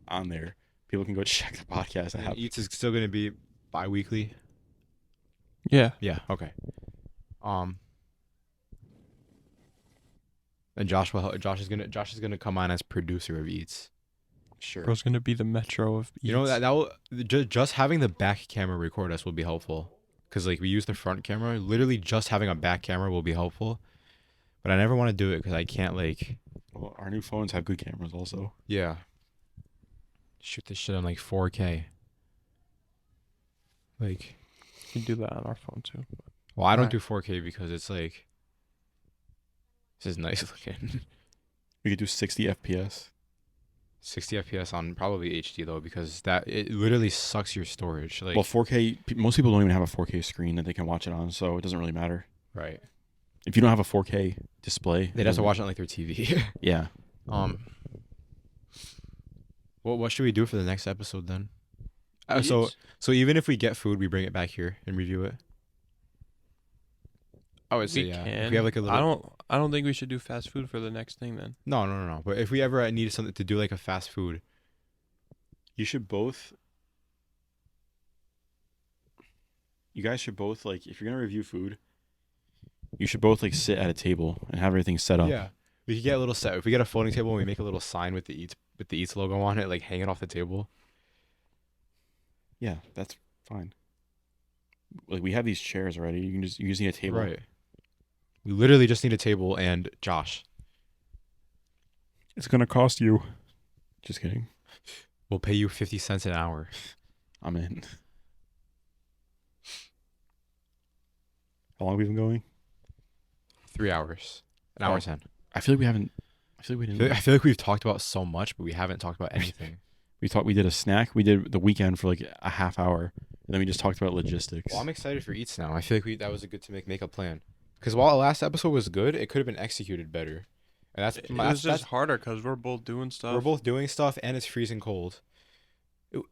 on there. People can go check the podcast And out. Eats is still gonna be bi-weekly. Yeah. Yeah. Okay. And Josh is gonna come on as producer of Eats. Sure. Bro's gonna be the metro of. You know Eats. that will just having the back camera record us will be helpful, because like we use the front camera. Literally, just having a back camera will be helpful. But I never want to do it because I can't like. Well, our new phones have good cameras also. Yeah. Shoot this shit on like 4K. Like, You can do that on our phone too. well, I don't Right. do 4K because it's like. This is nice looking. We could do 60 FPS. 60 FPS on probably HD though, because that it literally sucks your storage. Like, Well, 4K. Most people don't even have a 4K screen that they can watch it on, so it doesn't really matter. right. If you don't have a 4K display, They'd have to watch it on like their TV. Yeah. What should we do for the next episode then? Eats. So even if we get food, we bring it back here and review it. I would say We yeah. can. If we have like a little. I don't think we should do fast food for the next thing then. No. But if we ever needed something to do like a fast food, You should both. You guys should both like if you're gonna review food, you should both like sit at a table and have everything set up. yeah, we could get a little set. If we get a folding table and we make a little sign with the Eats logo on it, like hanging off the table. Yeah, that's fine. Like we have these chairs already. You just need a table. Right. We literally just need a table and Josh. It's gonna cost you. Just kidding. We'll pay you 50 cents an hour. I'm in. How long have we been going? 3 hours. An Oh. hour 10. I feel like we haven't. I feel like we didn't. I feel like we've talked about so much, but we haven't talked about anything. We did a snack. We did the weekend for like a half hour, and then we just talked about logistics. Well, I'm excited for Eats now. I feel like that was a good to make a plan. Because while the last episode was good, it could have been executed better. And that's It was just harder because we're both doing stuff. we're both doing stuff and it's freezing cold.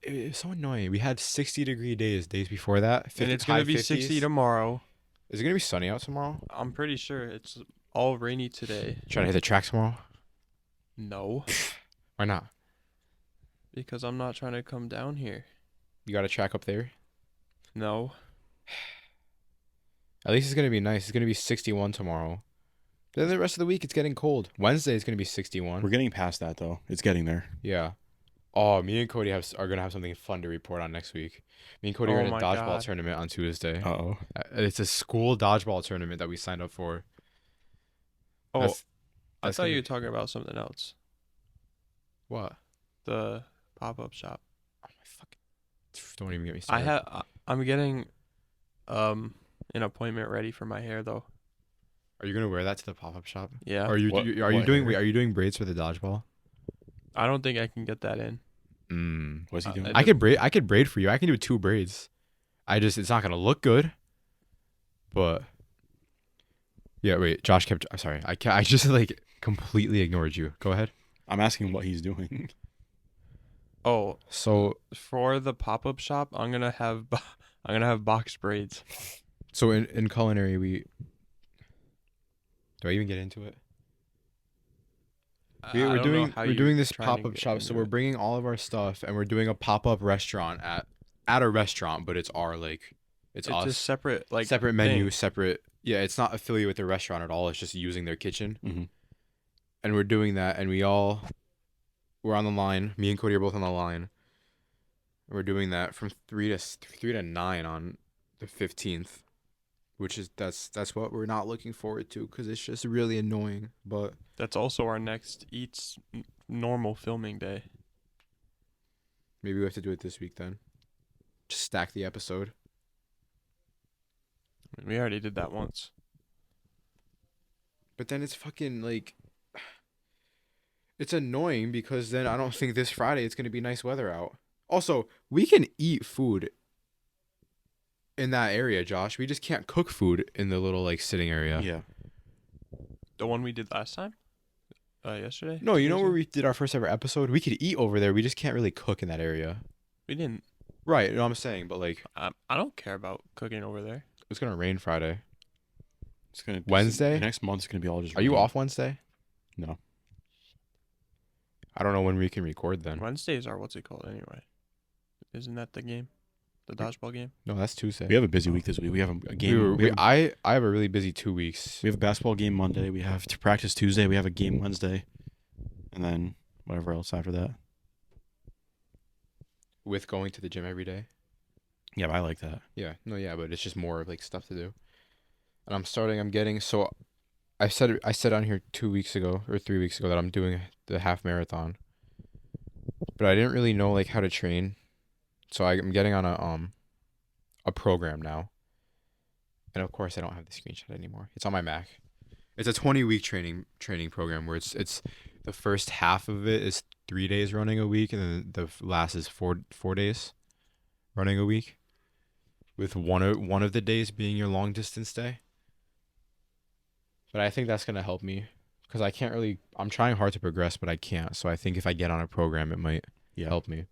It's so annoying. We had 60-degree days before that. and it's gonna be 60 tomorrow. Is it gonna be sunny out tomorrow? I'm pretty sure it's all rainy today. Trying to hit the track tomorrow? No, Why not? because I'm not trying to come down here. You got a track up there? No, At least it's gonna be nice. It's gonna be 61 tomorrow. Then the rest of the week it's getting cold. Wednesday it's gonna be 61. We're getting past that though. It's getting there. Yeah. Oh, me and Cody are gonna have something fun to report on next week. Me and Cody are Oh in a my dodgeball God. tournament on Tuesday. Oh. It's a school dodgeball tournament that we signed up for. oh, That's- I that's thought gonna you be- were talking about something else. What? The pop-up shop. Oh my fucking! Don't even get me started. I'm getting an appointment ready for my hair though. Are you gonna wear that to the pop-up shop? Yeah. Are you What- are you what doing hair? are you doing braids for the dodgeball? I don't think I can get that in. What's he doing? I I could braid for you. I can do 2 braids. It's not gonna look good, but yeah. Wait, Josh kept. I'm sorry. I just like completely ignored you. Go ahead. I'm asking what he's doing. Oh, So for the pop-up shop, I'm gonna have box braids. in culinary do I even get into it? I We're don't know how we're you're doing this trying to pop-up get shop. So into we're it. bringing all of our stuff and we're doing a pop-up restaurant at a restaurant, but it's our it's It's us. a separate Separate menu, thing. separate. Yeah, it's not affiliated with the restaurant at all. It's just using their kitchen. Mm-hmm. And we're doing that, and we're on the line. Me and Cody are both on the line. And we're doing that from 3 to 9 on the 15th, which is that's what we're not looking forward to because it's just really annoying. But That's also our next normal filming day. maybe we have to do it this week then. Just stack the episode. We already did that once. But then it's fucking like it's annoying because then I don't think this Friday it's gonna be nice weather out. Also, we can eat food in that area, Josh. We just can't cook food in the little like sitting area. Yeah. The one we did last time? Yesterday? No, you know where Tuesday? we did our first ever episode? We could eat over there. We just can't really cook in that area. We didn't. Right, you know what I'm saying, but like I don't care about cooking over there. it's gonna rain Friday. It's gonna Wednesday? The next month's gonna be all just. Are you rain. off Wednesday? No. I don't know when we can record then. Wednesdays are what's it called anyway? Isn't that the game? The dodgeball game? No, that's Tuesday. We have a busy week this week. We have a game. I have a really busy 2 weeks. We have a basketball game Monday. We have to practice Tuesday. We have a game Wednesday, and then whatever else after that. With going to the gym every day. Yeah, but I like that. Yeah, no, yeah, but it's just more like stuff to do. And I'm getting so I said on here 2 weeks ago or 3 weeks ago that I'm doing the half marathon. But I didn't really know like how to train. So I'm getting on a program now. And of course I don't have the screenshot anymore. It's on my Mac. It's a 20-week training program where it's the first half of it is 3 days running a week and then the last is 4 days running a week. With one of the days being your long distance day. But I think that's going to help me because I'm trying hard to progress, but I can't. So I think if I get on a program, it might help me.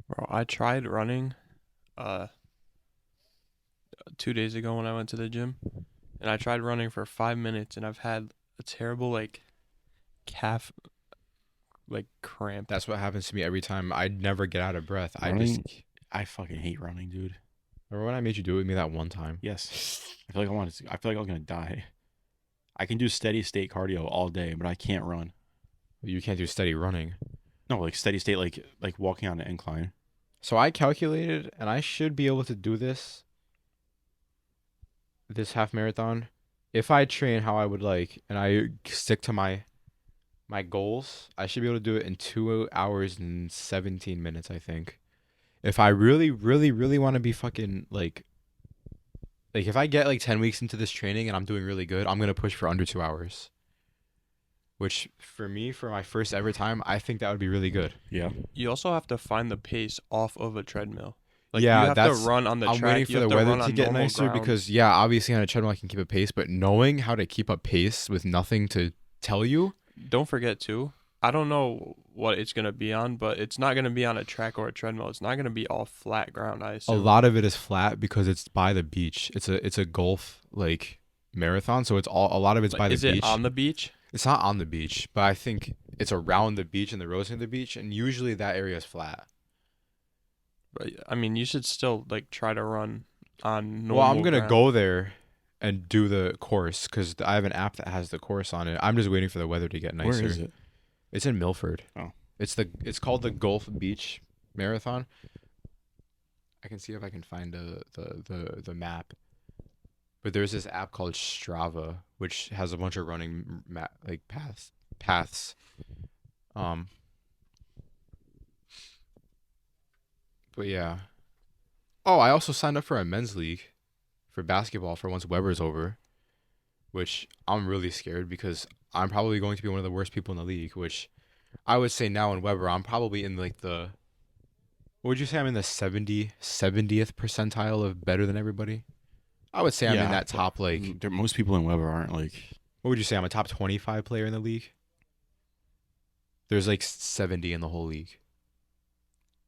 Bro, I tried running 2 days ago when I went to the gym, and I tried running for 5 minutes, and I've had a terrible like calf like cramp. That's what happens to me every time. I never get out of breath. Running? I fucking hate running, dude. Remember when I made you do it with me that one time? Yes. I feel like I feel like I'm gonna die. I can do steady state cardio all day, but I can't run. You can't do steady running. No, like steady state, like walking on an incline. So I calculated, and I should be able to do this half marathon if I train how I would like, and I stick to my goals. I should be able to do it in 2 hours and 17 minutes, I think. If I really, really, really want to be fucking like if I get like 10 weeks into this training and I'm doing really good, I'm gonna push for under 2 hours. Which for me, for my first ever time, I think that would be really good. Yeah. You also have to find the pace off of a treadmill. Like Yeah, you have that's- to run on the I'm track. waiting you for have the to weather run to on get normal nicer ground. because yeah, obviously on a treadmill I can keep a pace, but knowing how to keep a pace with nothing to tell you. Don't forget too. I don't know what it's gonna be on, but it's not gonna be on a track or a treadmill. It's not gonna be all flat ground. I A assume. lot of it is flat because it's by the beach. It's a golf like marathon, so a lot of it's by the Is beach. it on the beach? It's not on the beach, but I think it's around the beach and the roads near the beach, and usually that area is flat. But I mean, you should still like try to run on normal. Well, I'm gonna ground. go there and do the course because I have an app that has the course on it. I'm just waiting for the weather to get nicer. Where is it? It's in Milford. Oh. It's called the Gulf Beach Marathon. I can see if I can find the map. But there's this app called Strava, which has a bunch of running paths. But yeah. Oh, I also signed up for a men's league for basketball for once Weber's over, which I'm really scared because I'm probably going to be one of the worst people in the league, which I would say now in Weber, I'm probably in like what would you say? I'm in the 70th percentile of better than everybody. I would say I'm in that top most people in Weber aren't like. what would you say? I'm a top 25 player in the league. There's like 70 in the whole league.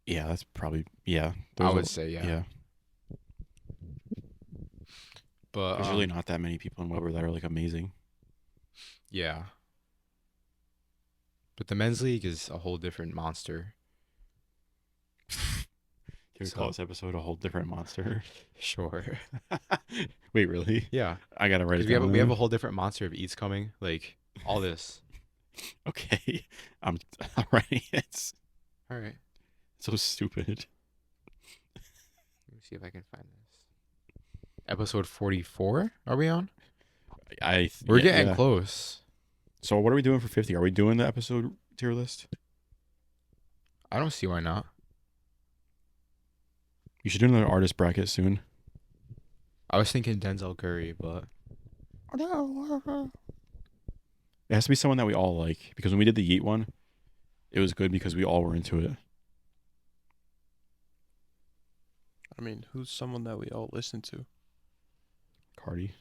Yeah, that's probably yeah. I would say yeah. Yeah. But There's really not that many people in Weber that are like amazing. yeah. But the men's league is a whole different monster. Can we call this episode a whole different monster? Sure. Wait, really? Yeah. I gotta write it 'Cause down. we have a whole different monster of eats coming. Like all this. Okay, I'm writing it. All right. So stupid. Let me see if I can find this. Episode 44. Are we on? We're getting yeah. close. So what are we doing for 50? Are we doing the episode tier list? I don't see why not. You should do another artist bracket soon. I was thinking Denzel Curry, but It has to be someone that we all like because when we did the Yeet one, it was good because we all were into it. I mean, who's someone that we all listen to? Cardi.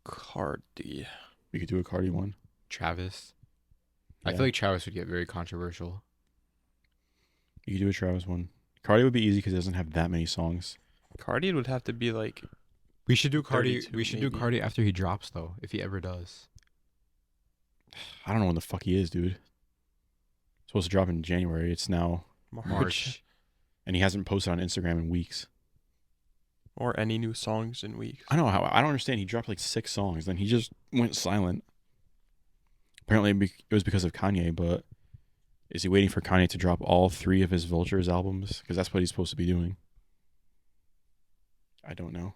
Cardi. We could do a Cardi one. Travis. I Yeah. feel like Travis would get very controversial. You could do a Travis one. Cardi would be easy because it doesn't have that many songs. Cardi would have to be like We should do Cardi. 32 We should do maybe. Cardi after he drops, though, if he ever does. I don't know when the fuck he is, dude. Supposed to drop in January. It's now March. and he hasn't posted on Instagram in weeks. or any new songs in weeks. I don't understand. He dropped like 6 songs, then he just went silent. Apparently, it was because of Kanye. But is he waiting for Kanye to drop all 3 of his Vultures albums? Because that's what he's supposed to be doing. I don't know.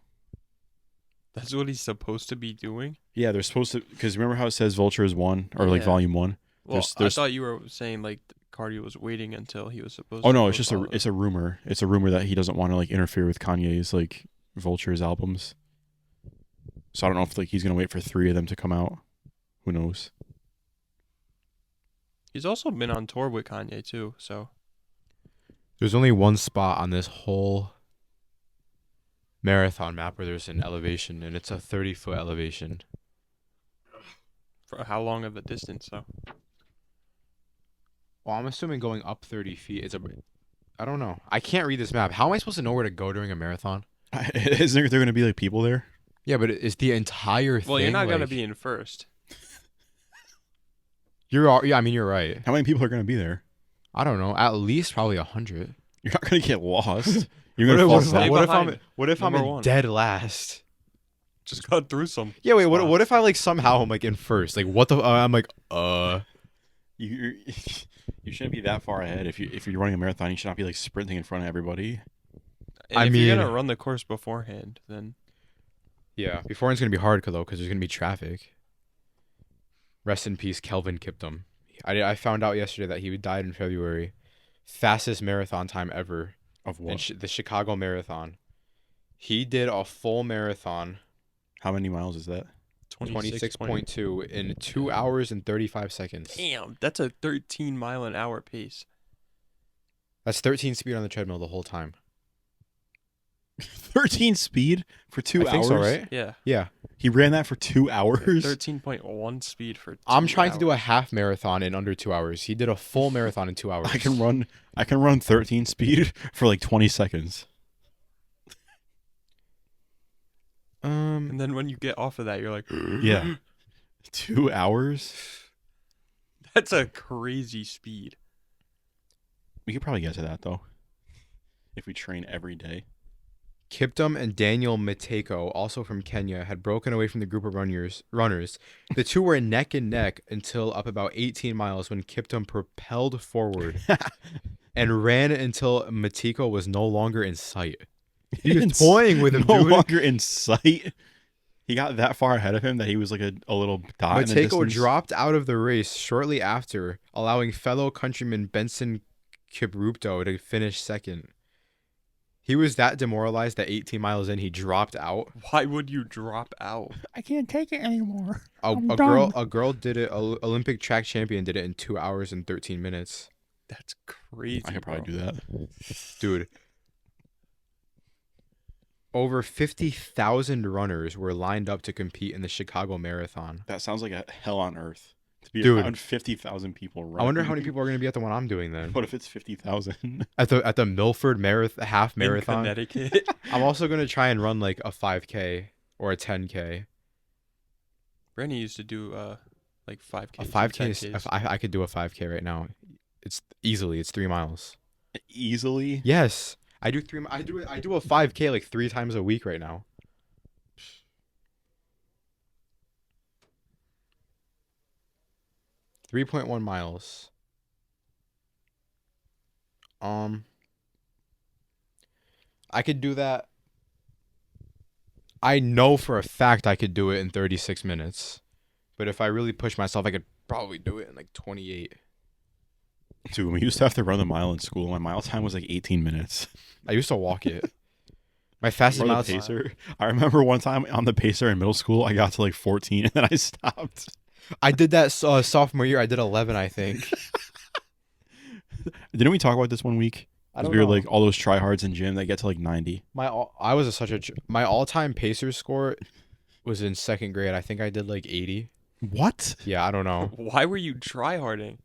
That's what he's supposed to be doing? Yeah, they're supposed to. Because remember how it says Vultures 1 or like Yeah. Volume 1? Well, There's- I thought you were saying like Cardi was waiting until he was supposed Oh to. no, go it's just follow. it's a rumor. It's a rumor that he doesn't want to like interfere with Kanye's like Vultures albums. So I don't know if like he's gonna wait for 3 of them to come out. Who knows? He's also been on tour with Kanye too, so There's only one spot on this whole marathon map where there's an elevation, and it's a 30-foot elevation. for how long of a distance though? Well, I'm assuming going up 30 feet is I don't know. I can't read this map. How am I supposed to know where to go during a marathon? Isn't there going to be like people there? Yeah, but it's the entire thing. Well, you're not gonna like- be in first. Yeah, I mean, you're right. How many people are going to be there? I don't know. At least probably 100. You're not going to get lost. You're going to fall if- asleep. what if I'm- what if I'm number in one. dead last? Just cut through some. Yeah, wait. What spots. if I like somehow I'm like in first? Like what the? I'm like You you shouldn't be that far ahead. If you're running a marathon, you should not be like sprinting in front of everybody. And I if you're mean- gonna run the course beforehand, then Yeah, before it's gonna be hard though, because there's gonna be traffic. Rest in peace, Kelvin Kiptum. I found out yesterday that he died in February. Fastest marathon time ever Of in what? the Chicago Marathon. He did a full marathon, How many miles is that? 26.2 in 2 hours and 35 seconds. Damn, that's a 13-mile-an-hour pace. That's 13 speed on the treadmill the whole time. 13 speed for 2 I hours. think so, right? Yeah, Yeah. He ran that for 2 hours. 13.1 speed for. I'm 2 trying to do a hours. half marathon in under 2 hours. He did a full marathon in 2 hours. I can run 13 speed for like 20 seconds. And then when you get off of that, you're like, Yeah. 2 hours? that's a crazy speed. We could probably get to that though. If we train every day. Kiptum and Daniel Mateko, also from Kenya, had broken away from the group of runners. The two were neck and neck until up about 18 miles when Kiptum propelled forward and ran until Mateko was no longer in sight. He was toying with him, no dude. longer in sight. He got that far ahead of him that he was like a little dot in the Mateko distance. dropped out of the race shortly after, allowing fellow countryman Benson Kipruto to finish second. He was that demoralized that 18 miles in, he dropped out. Why would you drop out? I can't take it anymore. A I'm girl did it. Olympic track champion did it in 2 hours and 13 minutes. That's crazy. I could probably do that. Dude. Over 50,000 runners were lined up to compete in the Chicago Marathon. That sounds like a hell on earth. To be Dude. around 50,000 people running. I wonder how many people are going to be at the one I'm doing then. What if it's 50,000? At the Milford half In marathon. Connecticut. I'm also going to try and run like a 5K or a 10K. Brenny used to do like 5K. A 5K is, I could do a 5K right now. It's 3 miles. Easily? Yes. I do I do a 5K like 3 times a week right now. .1 miles. I could do that. I know for a fact I could do it in 36 minutes. But if I really push myself, I could probably do it in like 28. Dude, we used to have to run the mile in school. My mile time was like 18 minutes. I used to walk it. My fastest Or the mile pacer. I remember one time on the pacer in middle school, I got to like 14 and then I stopped. I did that sophomore year. I did 11, I think. Didn't we talk about this one week? I 'Cause don't we were know. like all those tryhards in gym that get to like 90. My all-time pacer score was in second grade. I think I did like 80. What? Yeah, I don't know. Why were you tryharding?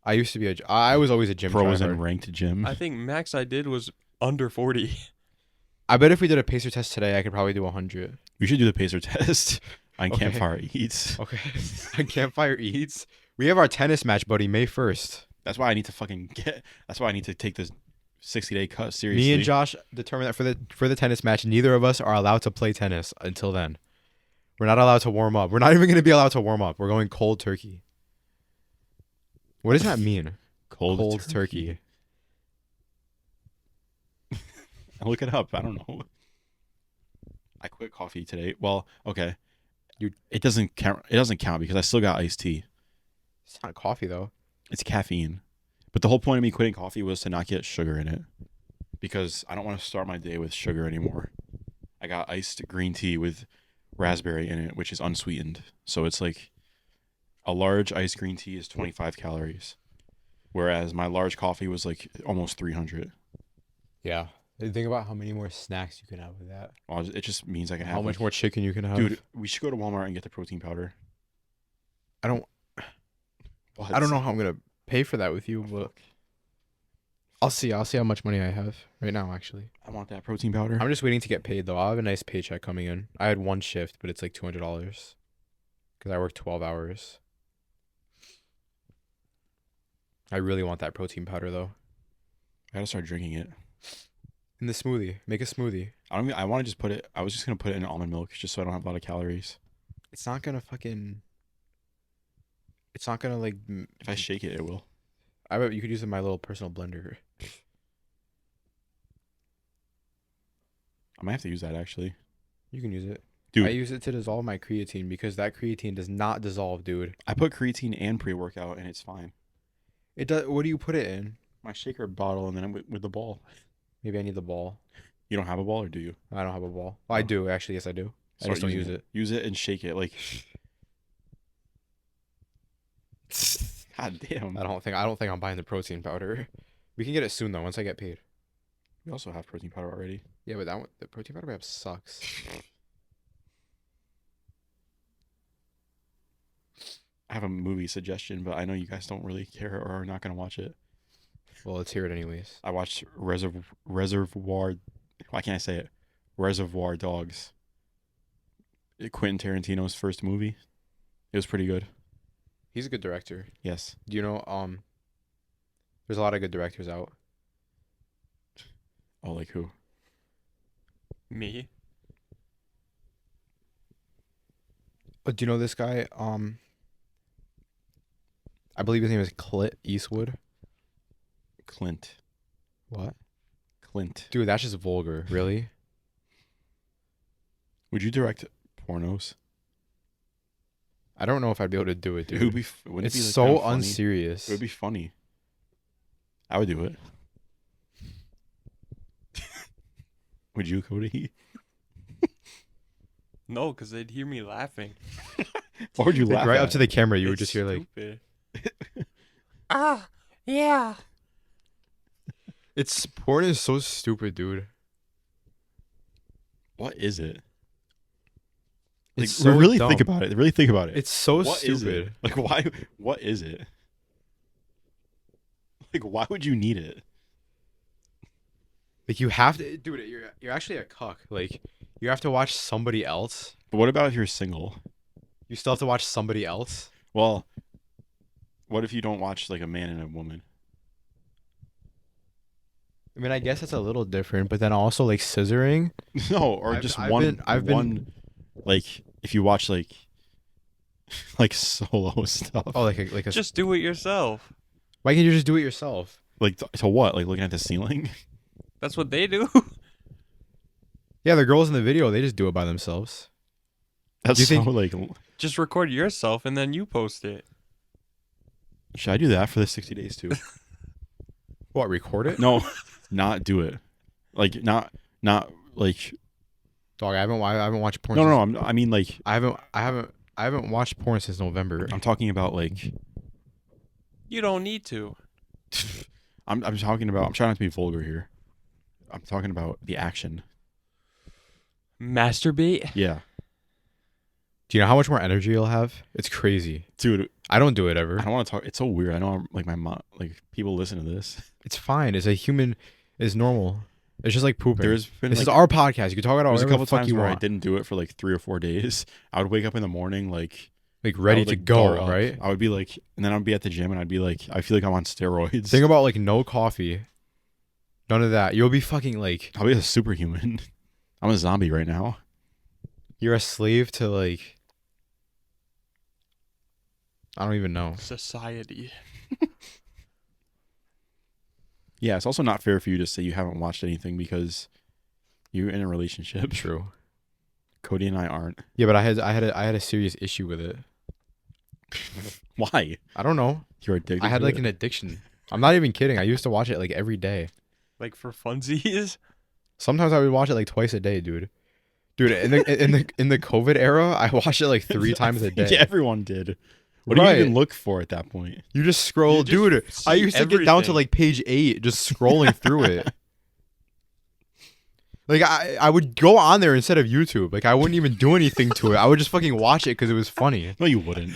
I used to be I was always a gym Frozen tryhard. ranked gym. I think max I did was under 40. I bet if we did a pacer test today, I could probably do 100. We should do the pacer test on Okay. Campfire Eats. Okay. On Campfire Eats. We have our tennis match, buddy, May 1st. That's why I need to take this 60-day cut seriously. Me and Josh determined that for the tennis match, neither of us are allowed to play tennis until then. We're not allowed to warm up. We're not even going to be allowed to warm up. We're going cold turkey. What does that mean? Cold turkey. I'll look it up. I don't know. I quit coffee today. Well, okay. It doesn't count. It doesn't count because I still got iced tea. It's not coffee, though. It's caffeine. But the whole point of me quitting coffee was to not get sugar in it. Because I don't want to start my day with sugar anymore. I got iced green tea with raspberry in it, which is unsweetened. So it's like a large iced green tea is 25 calories. Whereas my large coffee was like almost 300. Yeah. Think about how many more snacks you can have with that. Well, it just means I can have How much like- more chicken you can have. Dude, we should go to Walmart and get the protein powder. I don't know how I'm going to pay for that with you, but I'll see how much money I have right now. Actually, I want that protein powder. I'm just waiting to get paid though. I have a nice paycheck coming in. I had one shift, but it's like $200 because I work 12 hours. I really want that protein powder though. I gotta start drinking it. In the smoothie, make a smoothie. I want to just put it. I was just gonna put it in almond milk just so I don't have a lot of calories. It's not gonna fucking. It's not gonna like. If I shake it, it will. I bet you could use it in my little personal blender. I might have to use that actually. You can use it. Dude. I use it to dissolve my creatine because that creatine does not dissolve, dude. I put creatine and pre-workout and it's fine. It does. What do you put it in? My shaker bottle and then I'm with the ball. Maybe I need the ball. You don't have a ball or do you? I don't have a ball. Well, I do actually. Yes, I do. I Start just don't use using it. Use it and shake it like. God damn. I don't think I'm buying the protein powder. We can get it soon though. Once I get paid. We also have protein powder already. Yeah, but that one, the protein powder we have sucks. I have a movie suggestion, but I know you guys don't really care or are not gonna watch it. Well, let's hear it anyways. I watched Reservoir. Why can't I say it? Reservoir Dogs. Quentin Tarantino's first movie. It was pretty good. He's a good director. Yes. Do you know? There's a lot of good directors out. Oh, like who? Me? Do you know this guy? I believe his name is Clint Eastwood. Clint. What? Clint. Dude, that's just vulgar. Really? Would you direct pornos? I don't know if I'd be able to do it, dude. It would be. Wouldn't It's it be like so kinda funny? unserious. It would be funny. I would do it. Would you, Cody? No, because they'd hear me laughing. Why would you Like, laugh? right up at? to the camera, you would It's just hear like, stupid. Ah, yeah. "It's porn is so stupid, dude." What is it? It's Like, so really dumb. think about it. Really think about it. It's so What is stupid. it? Like, why? What is it? Like, why would you need it? Like you have to, dude. You're actually a cuck. Like you have to watch somebody else. But what about if you're single? You still have to watch somebody else. Well, what if you don't watch like a man and a woman? I mean, I guess it's a little different, but then also like scissoring. No, or I've- just I've one. been- I've been- one, like if you watch like like solo stuff. Oh, like a. Just do it yourself. Why can't you just do it yourself? Like to what? Like looking at the ceiling? That's what they do. Yeah, the girls in the video, they just do it by themselves. That's Do you so think- like. Just record yourself and then you post it. Should I do that for the 60 days too? What? Record it? No, not do it. Like not like. Dog, I haven't watched porn. No, since- I mean like I haven't watched porn since November. I'm talking about like. You don't need to. I'm talking about. I'm trying not to be vulgar here. I'm talking about the action. Masturbate? Yeah, Do you know how much more energy you'll have? It's crazy. dude. I don't do it ever. I don't want to talk. It's so weird. I know. I'm like my mom. Like people listen to this. It's fine. It's a human. It's normal. It's just like pooping. There's been This like, is our podcast. You can talk about there's a whatever couple the fuck times you where I want. didn't do it for like 3 or 4 days. I would wake up in the morning like Like I ready would, to like, go, bar up. right? I would be like, and then I'd be at the gym and I'd be like, I feel like I'm on steroids. Think about like no coffee. None of that. You'll be fucking like I'll be a superhuman. I'm a zombie right now. you're a slave to like I don't even know. Society. Yeah, it's also not fair for you to say you haven't watched anything because you're in a relationship. True. Cody and I aren't. Yeah, but I had a serious issue with it. Why? I don't know. You're addicted. I had to like it? an addiction. I'm not even kidding. I used to watch it like every day. Like for funsies? Sometimes I would watch it like twice a day, dude. Dude, in the COVID era, I watched it like 3 times a day. Yeah, everyone did. What do you Right. even look for at that point? You just scroll, You just dude. I see used to get down to everything. like page 8, just scrolling through it. Like I would go on there instead of YouTube. Like I wouldn't even do anything to it. I would just fucking watch it because it was funny. No, you wouldn't.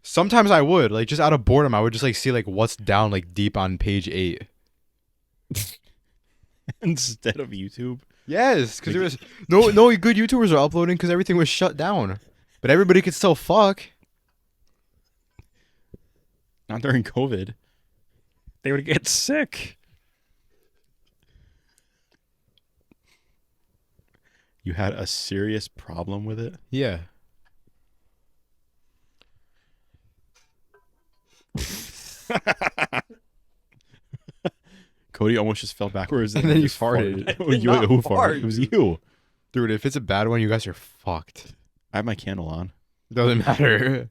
Sometimes I would, like just out of boredom, I would just like see like what's down like deep on page 8. instead of YouTube. Yes, because there was no good YouTubers are uploading because everything was shut down. But everybody could still fuck. Not during COVID. They would get sick. You had a serious problem with it? Yeah. Cody almost just fell backwards And then you just farted. I did not Who fart. farted? It was you. Dude, if it's a bad one, you guys are fucked. I have my candle on. Doesn't matter.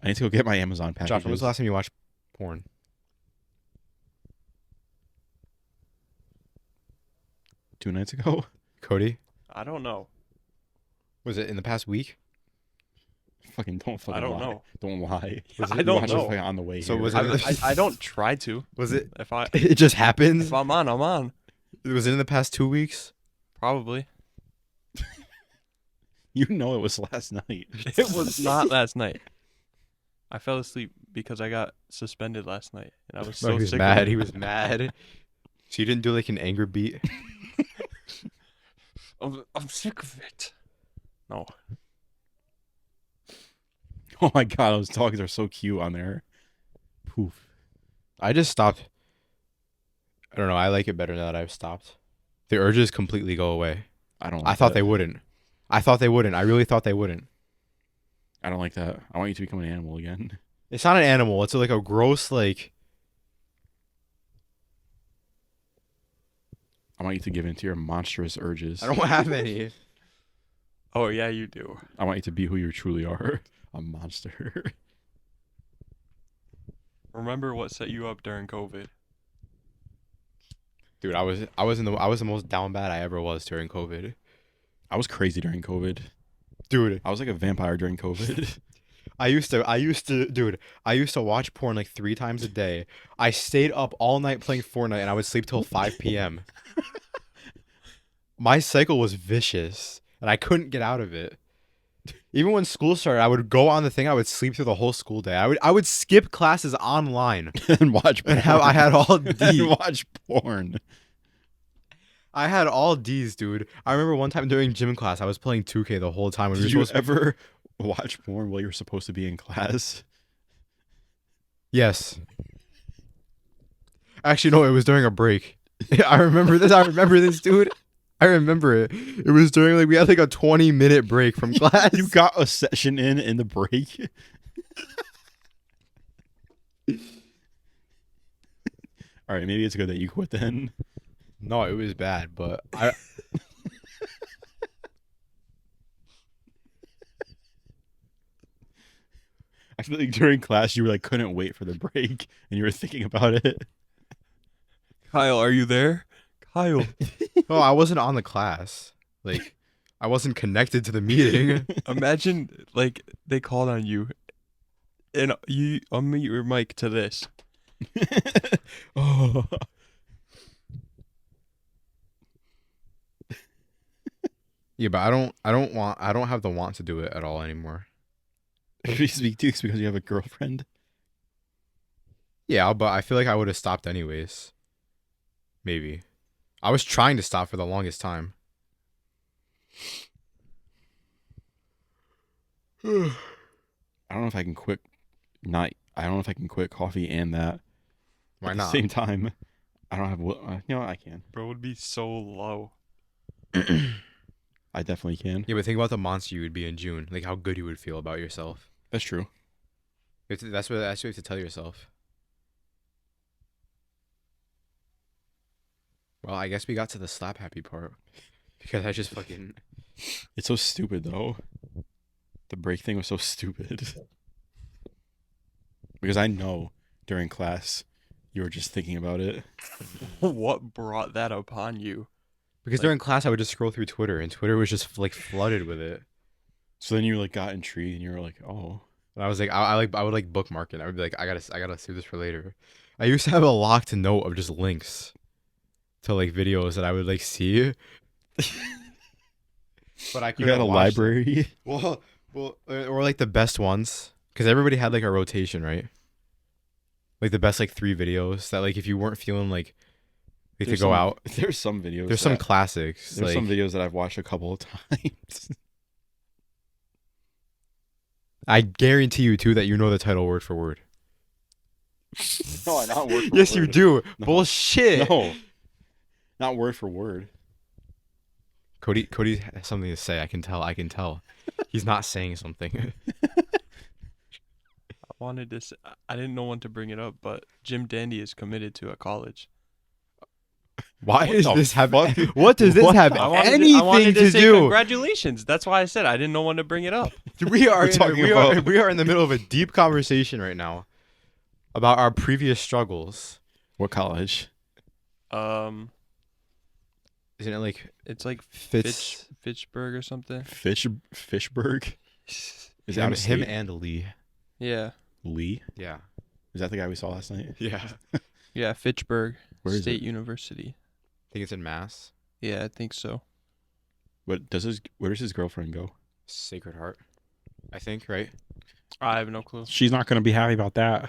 I need to go get my Amazon packages. Josh, when was the last time you watched porn? 2 nights ago? Cody? I don't know. Was it in the past week? Don't fucking I don't lie. know. Don't lie. I You don't watched it, know. like, on the way So here. was it- I don't try to. Was it? If I It just happens? if I'm on, I'm on. Was it in the past 2 weeks? Probably. You know it was last night. It was not last night. I fell asleep because I got suspended last night, and I was so he was sick. mad. Of it. He was mad. So you didn't do like an anger beat? I'm sick of it. No. Oh my god, those dogs are so cute on there. Poof. I just stopped. I don't know. I like it better now that I've stopped. The urges completely go away. I don't I like thought that. they wouldn't. I thought they wouldn't. I really thought they wouldn't. I don't like that. I want you to become an animal again. It's not an animal. It's like a gross, like... I want you to give in to your monstrous urges. I don't have any. Oh yeah, you do. I want you to be who you truly are. A monster. Remember what set you up during COVID? Dude, I was the most down bad I ever was during COVID. I was crazy during COVID. Dude, I was like a vampire during COVID. I used to watch porn like 3 times a day. I stayed up all night playing Fortnite and I would sleep till 5 p.m. My cycle was vicious and I couldn't get out of it. Even when school started, I would go on the thing, I would sleep through the whole school day. I would skip classes online and watch porn. and I had all and D. watch porn. I had all D's, dude. I remember one time during gym class, I was playing 2K the whole time. When we Did were you supposed ever watch porn while you were supposed to be in class? Yes. Actually, no, it was during a break. I remember this, dude. I remember it. It was during, like, we had like a 20-minute break from class. You got a session in the break? All right, maybe it's good that you quit then. No, it was bad, but I feel like during class you were like couldn't wait for the break and you were thinking about it. Kyle, are you there? Kyle. no, I wasn't on the class. Like, I wasn't connected to the meeting. Imagine like they called on you, and you unmute your mic to this. Oh. Yeah, but I don't have the want to do it at all anymore. Because you have a girlfriend. Yeah, but I feel like I would have stopped anyways. Maybe. I was trying to stop for the longest time. I don't know if I can quit. I don't know if I can quit coffee and that. Why at not? the same time, I don't have. I can. Bro, it would be so low. I definitely can. Yeah, but think about the monster you would be in June. Like how good you would feel about yourself. That's true. That's what you have to tell yourself. Well, I guess we got to the slap happy part. Because I just fucking... It's so stupid though. The break thing was so stupid. Because I know during class you were just thinking about it. What brought that upon you? Because during class I would just scroll through Twitter and Twitter was just like flooded with it. So then you like got intrigued and you were like, oh. And I was like, I would like bookmark it. I would be like, I gotta save this for later. I used to have a locked note of just links to like videos that I would like see. But I You couldn't got a watch them. library? Well, or like the best ones, because everybody had like a rotation, right? Like the best like 3 videos that like if you weren't feeling like to There's go some- out. There's some videos. There's some that- classics. There's like, some videos that I've watched a couple of times. I guarantee you too that you know the title word for word. No, not word for Yes, you word. do. No. Bullshit. No, not word for word. Cody has something to say. I can tell. He's not saying something. I wanted to. I didn't know when to bring it up, but Jim Dandy is committed to a college. Why What is the this have? fuck? What does this What? have I wanted anything to to say do? congratulations. That's why I said I didn't know when to bring it up. We are We're talking about- we are in the middle of a deep conversation right now about our previous struggles. What college? Um, Isn't it like it's like Fitz? Fitchburg or something. Fishberg? Is Him, that him and Lee? Yeah, Lee? Yeah. Is that the guy we saw last night? Yeah. yeah, Fitchburg Where is State it? University. I think it's in Mass. Yeah, I think so. Where does his girlfriend go? Sacred Heart. I think, right? I have no clue. She's not gonna be happy about that.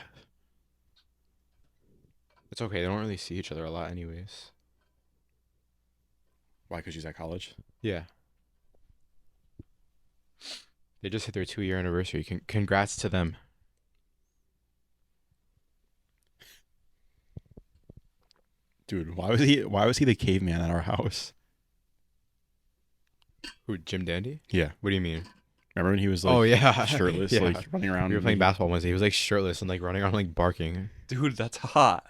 It's okay. They don't really see each other a lot anyways. Why? Because she's at college. Yeah. They just hit their 2-year anniversary. Congrats to them. Dude, why was he the caveman at our house? Who, Jim Dandy? Yeah. What do you mean? Remember when he was like Oh yeah, shirtless, Yeah. like running around? We were playing like- basketball Wednesday. He was like shirtless and like running around like barking. Dude, that's hot.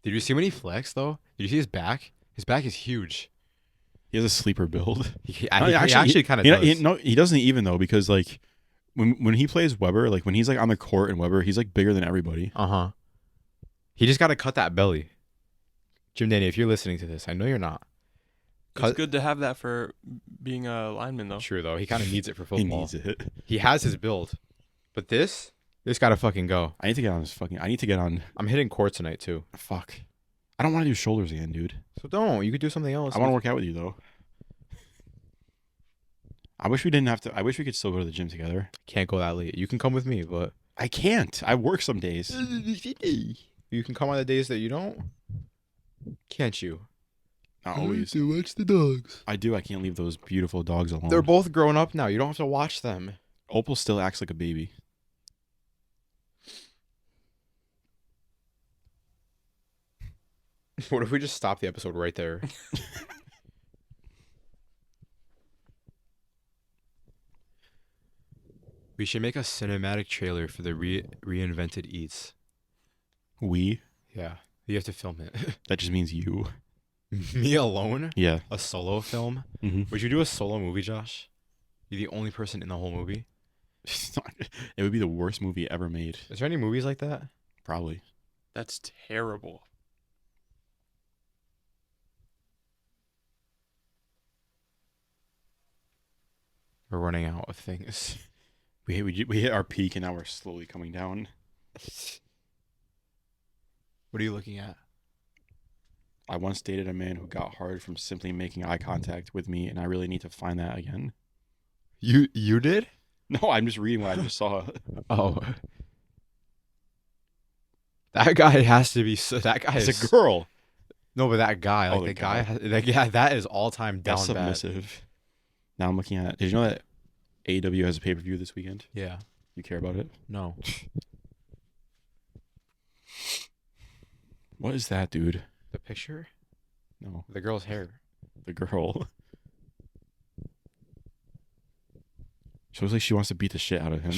Did you see when he flexed though? Did you see his back? His back is huge. He has a sleeper build. He No, actually kind of does. No, he doesn't even though, because like when he plays Weber, like when he's like on the court in Weber, he's like bigger than everybody. Uh-huh. He just got to cut that belly. Jim Danny, if you're listening to this, I know you're not. It's good to have that for being a lineman, though. True though, he kind of needs it for football. He needs it. He has his build, but this got to fucking go. I need to get on. I'm hitting court tonight too. Fuck. I don't want to do shoulders again, dude. So don't. You could do something else. I want to work out with you though. I wish we didn't have to. I wish we could still go to the gym together. Can't go that late. You can come with me, but I can't. I work some days. you can come on the days that you don't. Can't you? Not always. to watch the dogs. I do. I can't leave those beautiful dogs alone. They're both grown up now. You don't have to watch them. Opal still acts like a baby. What if we just stop the episode right there? We should make a cinematic trailer for the reinvented Eats. We. Yeah. You have to film it. That just means you. Me alone? Yeah. A solo film? Mm-hmm. Would you do a solo movie, Josh? You're the only person in the whole movie? It would be the worst movie ever made. Is there any movies like that? Probably. That's terrible. We're running out of things. We hit our peak and now we're slowly coming down. What are you looking at? I once dated a man who got hard from simply making eye contact with me, and I really need to find that again. You did? No, I'm just reading what I just saw. Oh. That guy has to be that guy It's is a girl. No, but that guy, Oh, like the the guy, guy. that is all time down That's bad. submissive. Now I'm looking at. Did you know that AEW has a pay per view this weekend? Yeah. You care about it? No. What is that, dude? The picture? No, The girl's hair. the girl. She looks like she wants to beat the shit out of him.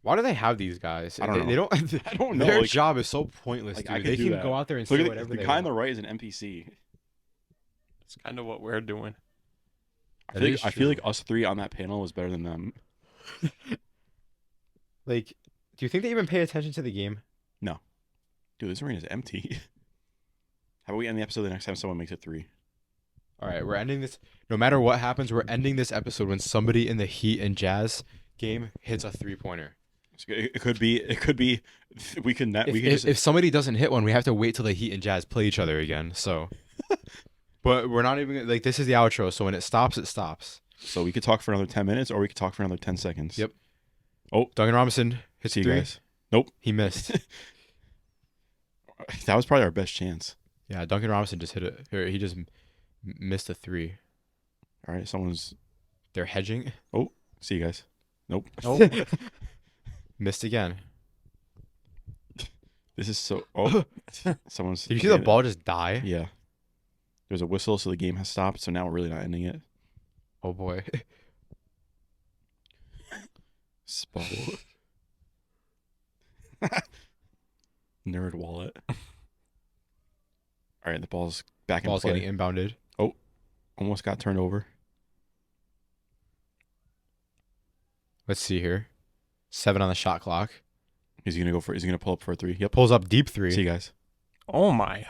Why do they have these guys? I don't know. They don't. I don't know. Their like, job is so pointless. like, Dude. I could They do can that. go out there and look say at whatever the they guy on want. the right is an NPC. It's kind of what we're doing. I feel like us three on that panel was better than them. Like, do you think they even pay attention to the game? Dude, this arena is empty. How about we end the episode the next time someone makes it 3? All right, we're ending this. No matter what happens, we're ending this episode when somebody in the Heat and Jazz game hits a 3-pointer. It could be. We can net. If somebody doesn't hit one, we have to wait till the Heat and Jazz play each other again. So, but we're not even like this is the outro. So when it stops, it stops. So we could talk for another 10 minutes, or we could talk for another 10 seconds. Yep. Oh, Duncan Robinson hits see you 3. guys. He missed. That was probably our best chance. Yeah, Duncan Robinson just hit it. Or he just missed a 3. All right, someone's. They're hedging. See you guys. Nope. Missed again. This is so. Oh, someone's. Did you see the ball just die? Yeah. There's a whistle, so the game has stopped. So now we're really not ending it. Oh boy. Spot. Nerd wallet. All right, the ball's back in Ball's play. getting inbounded. Almost got turned over. Let's see here. 7 on the shot clock. He's gonna pull up for a 3. Yep. Pulls up deep 3. See you guys. Oh my.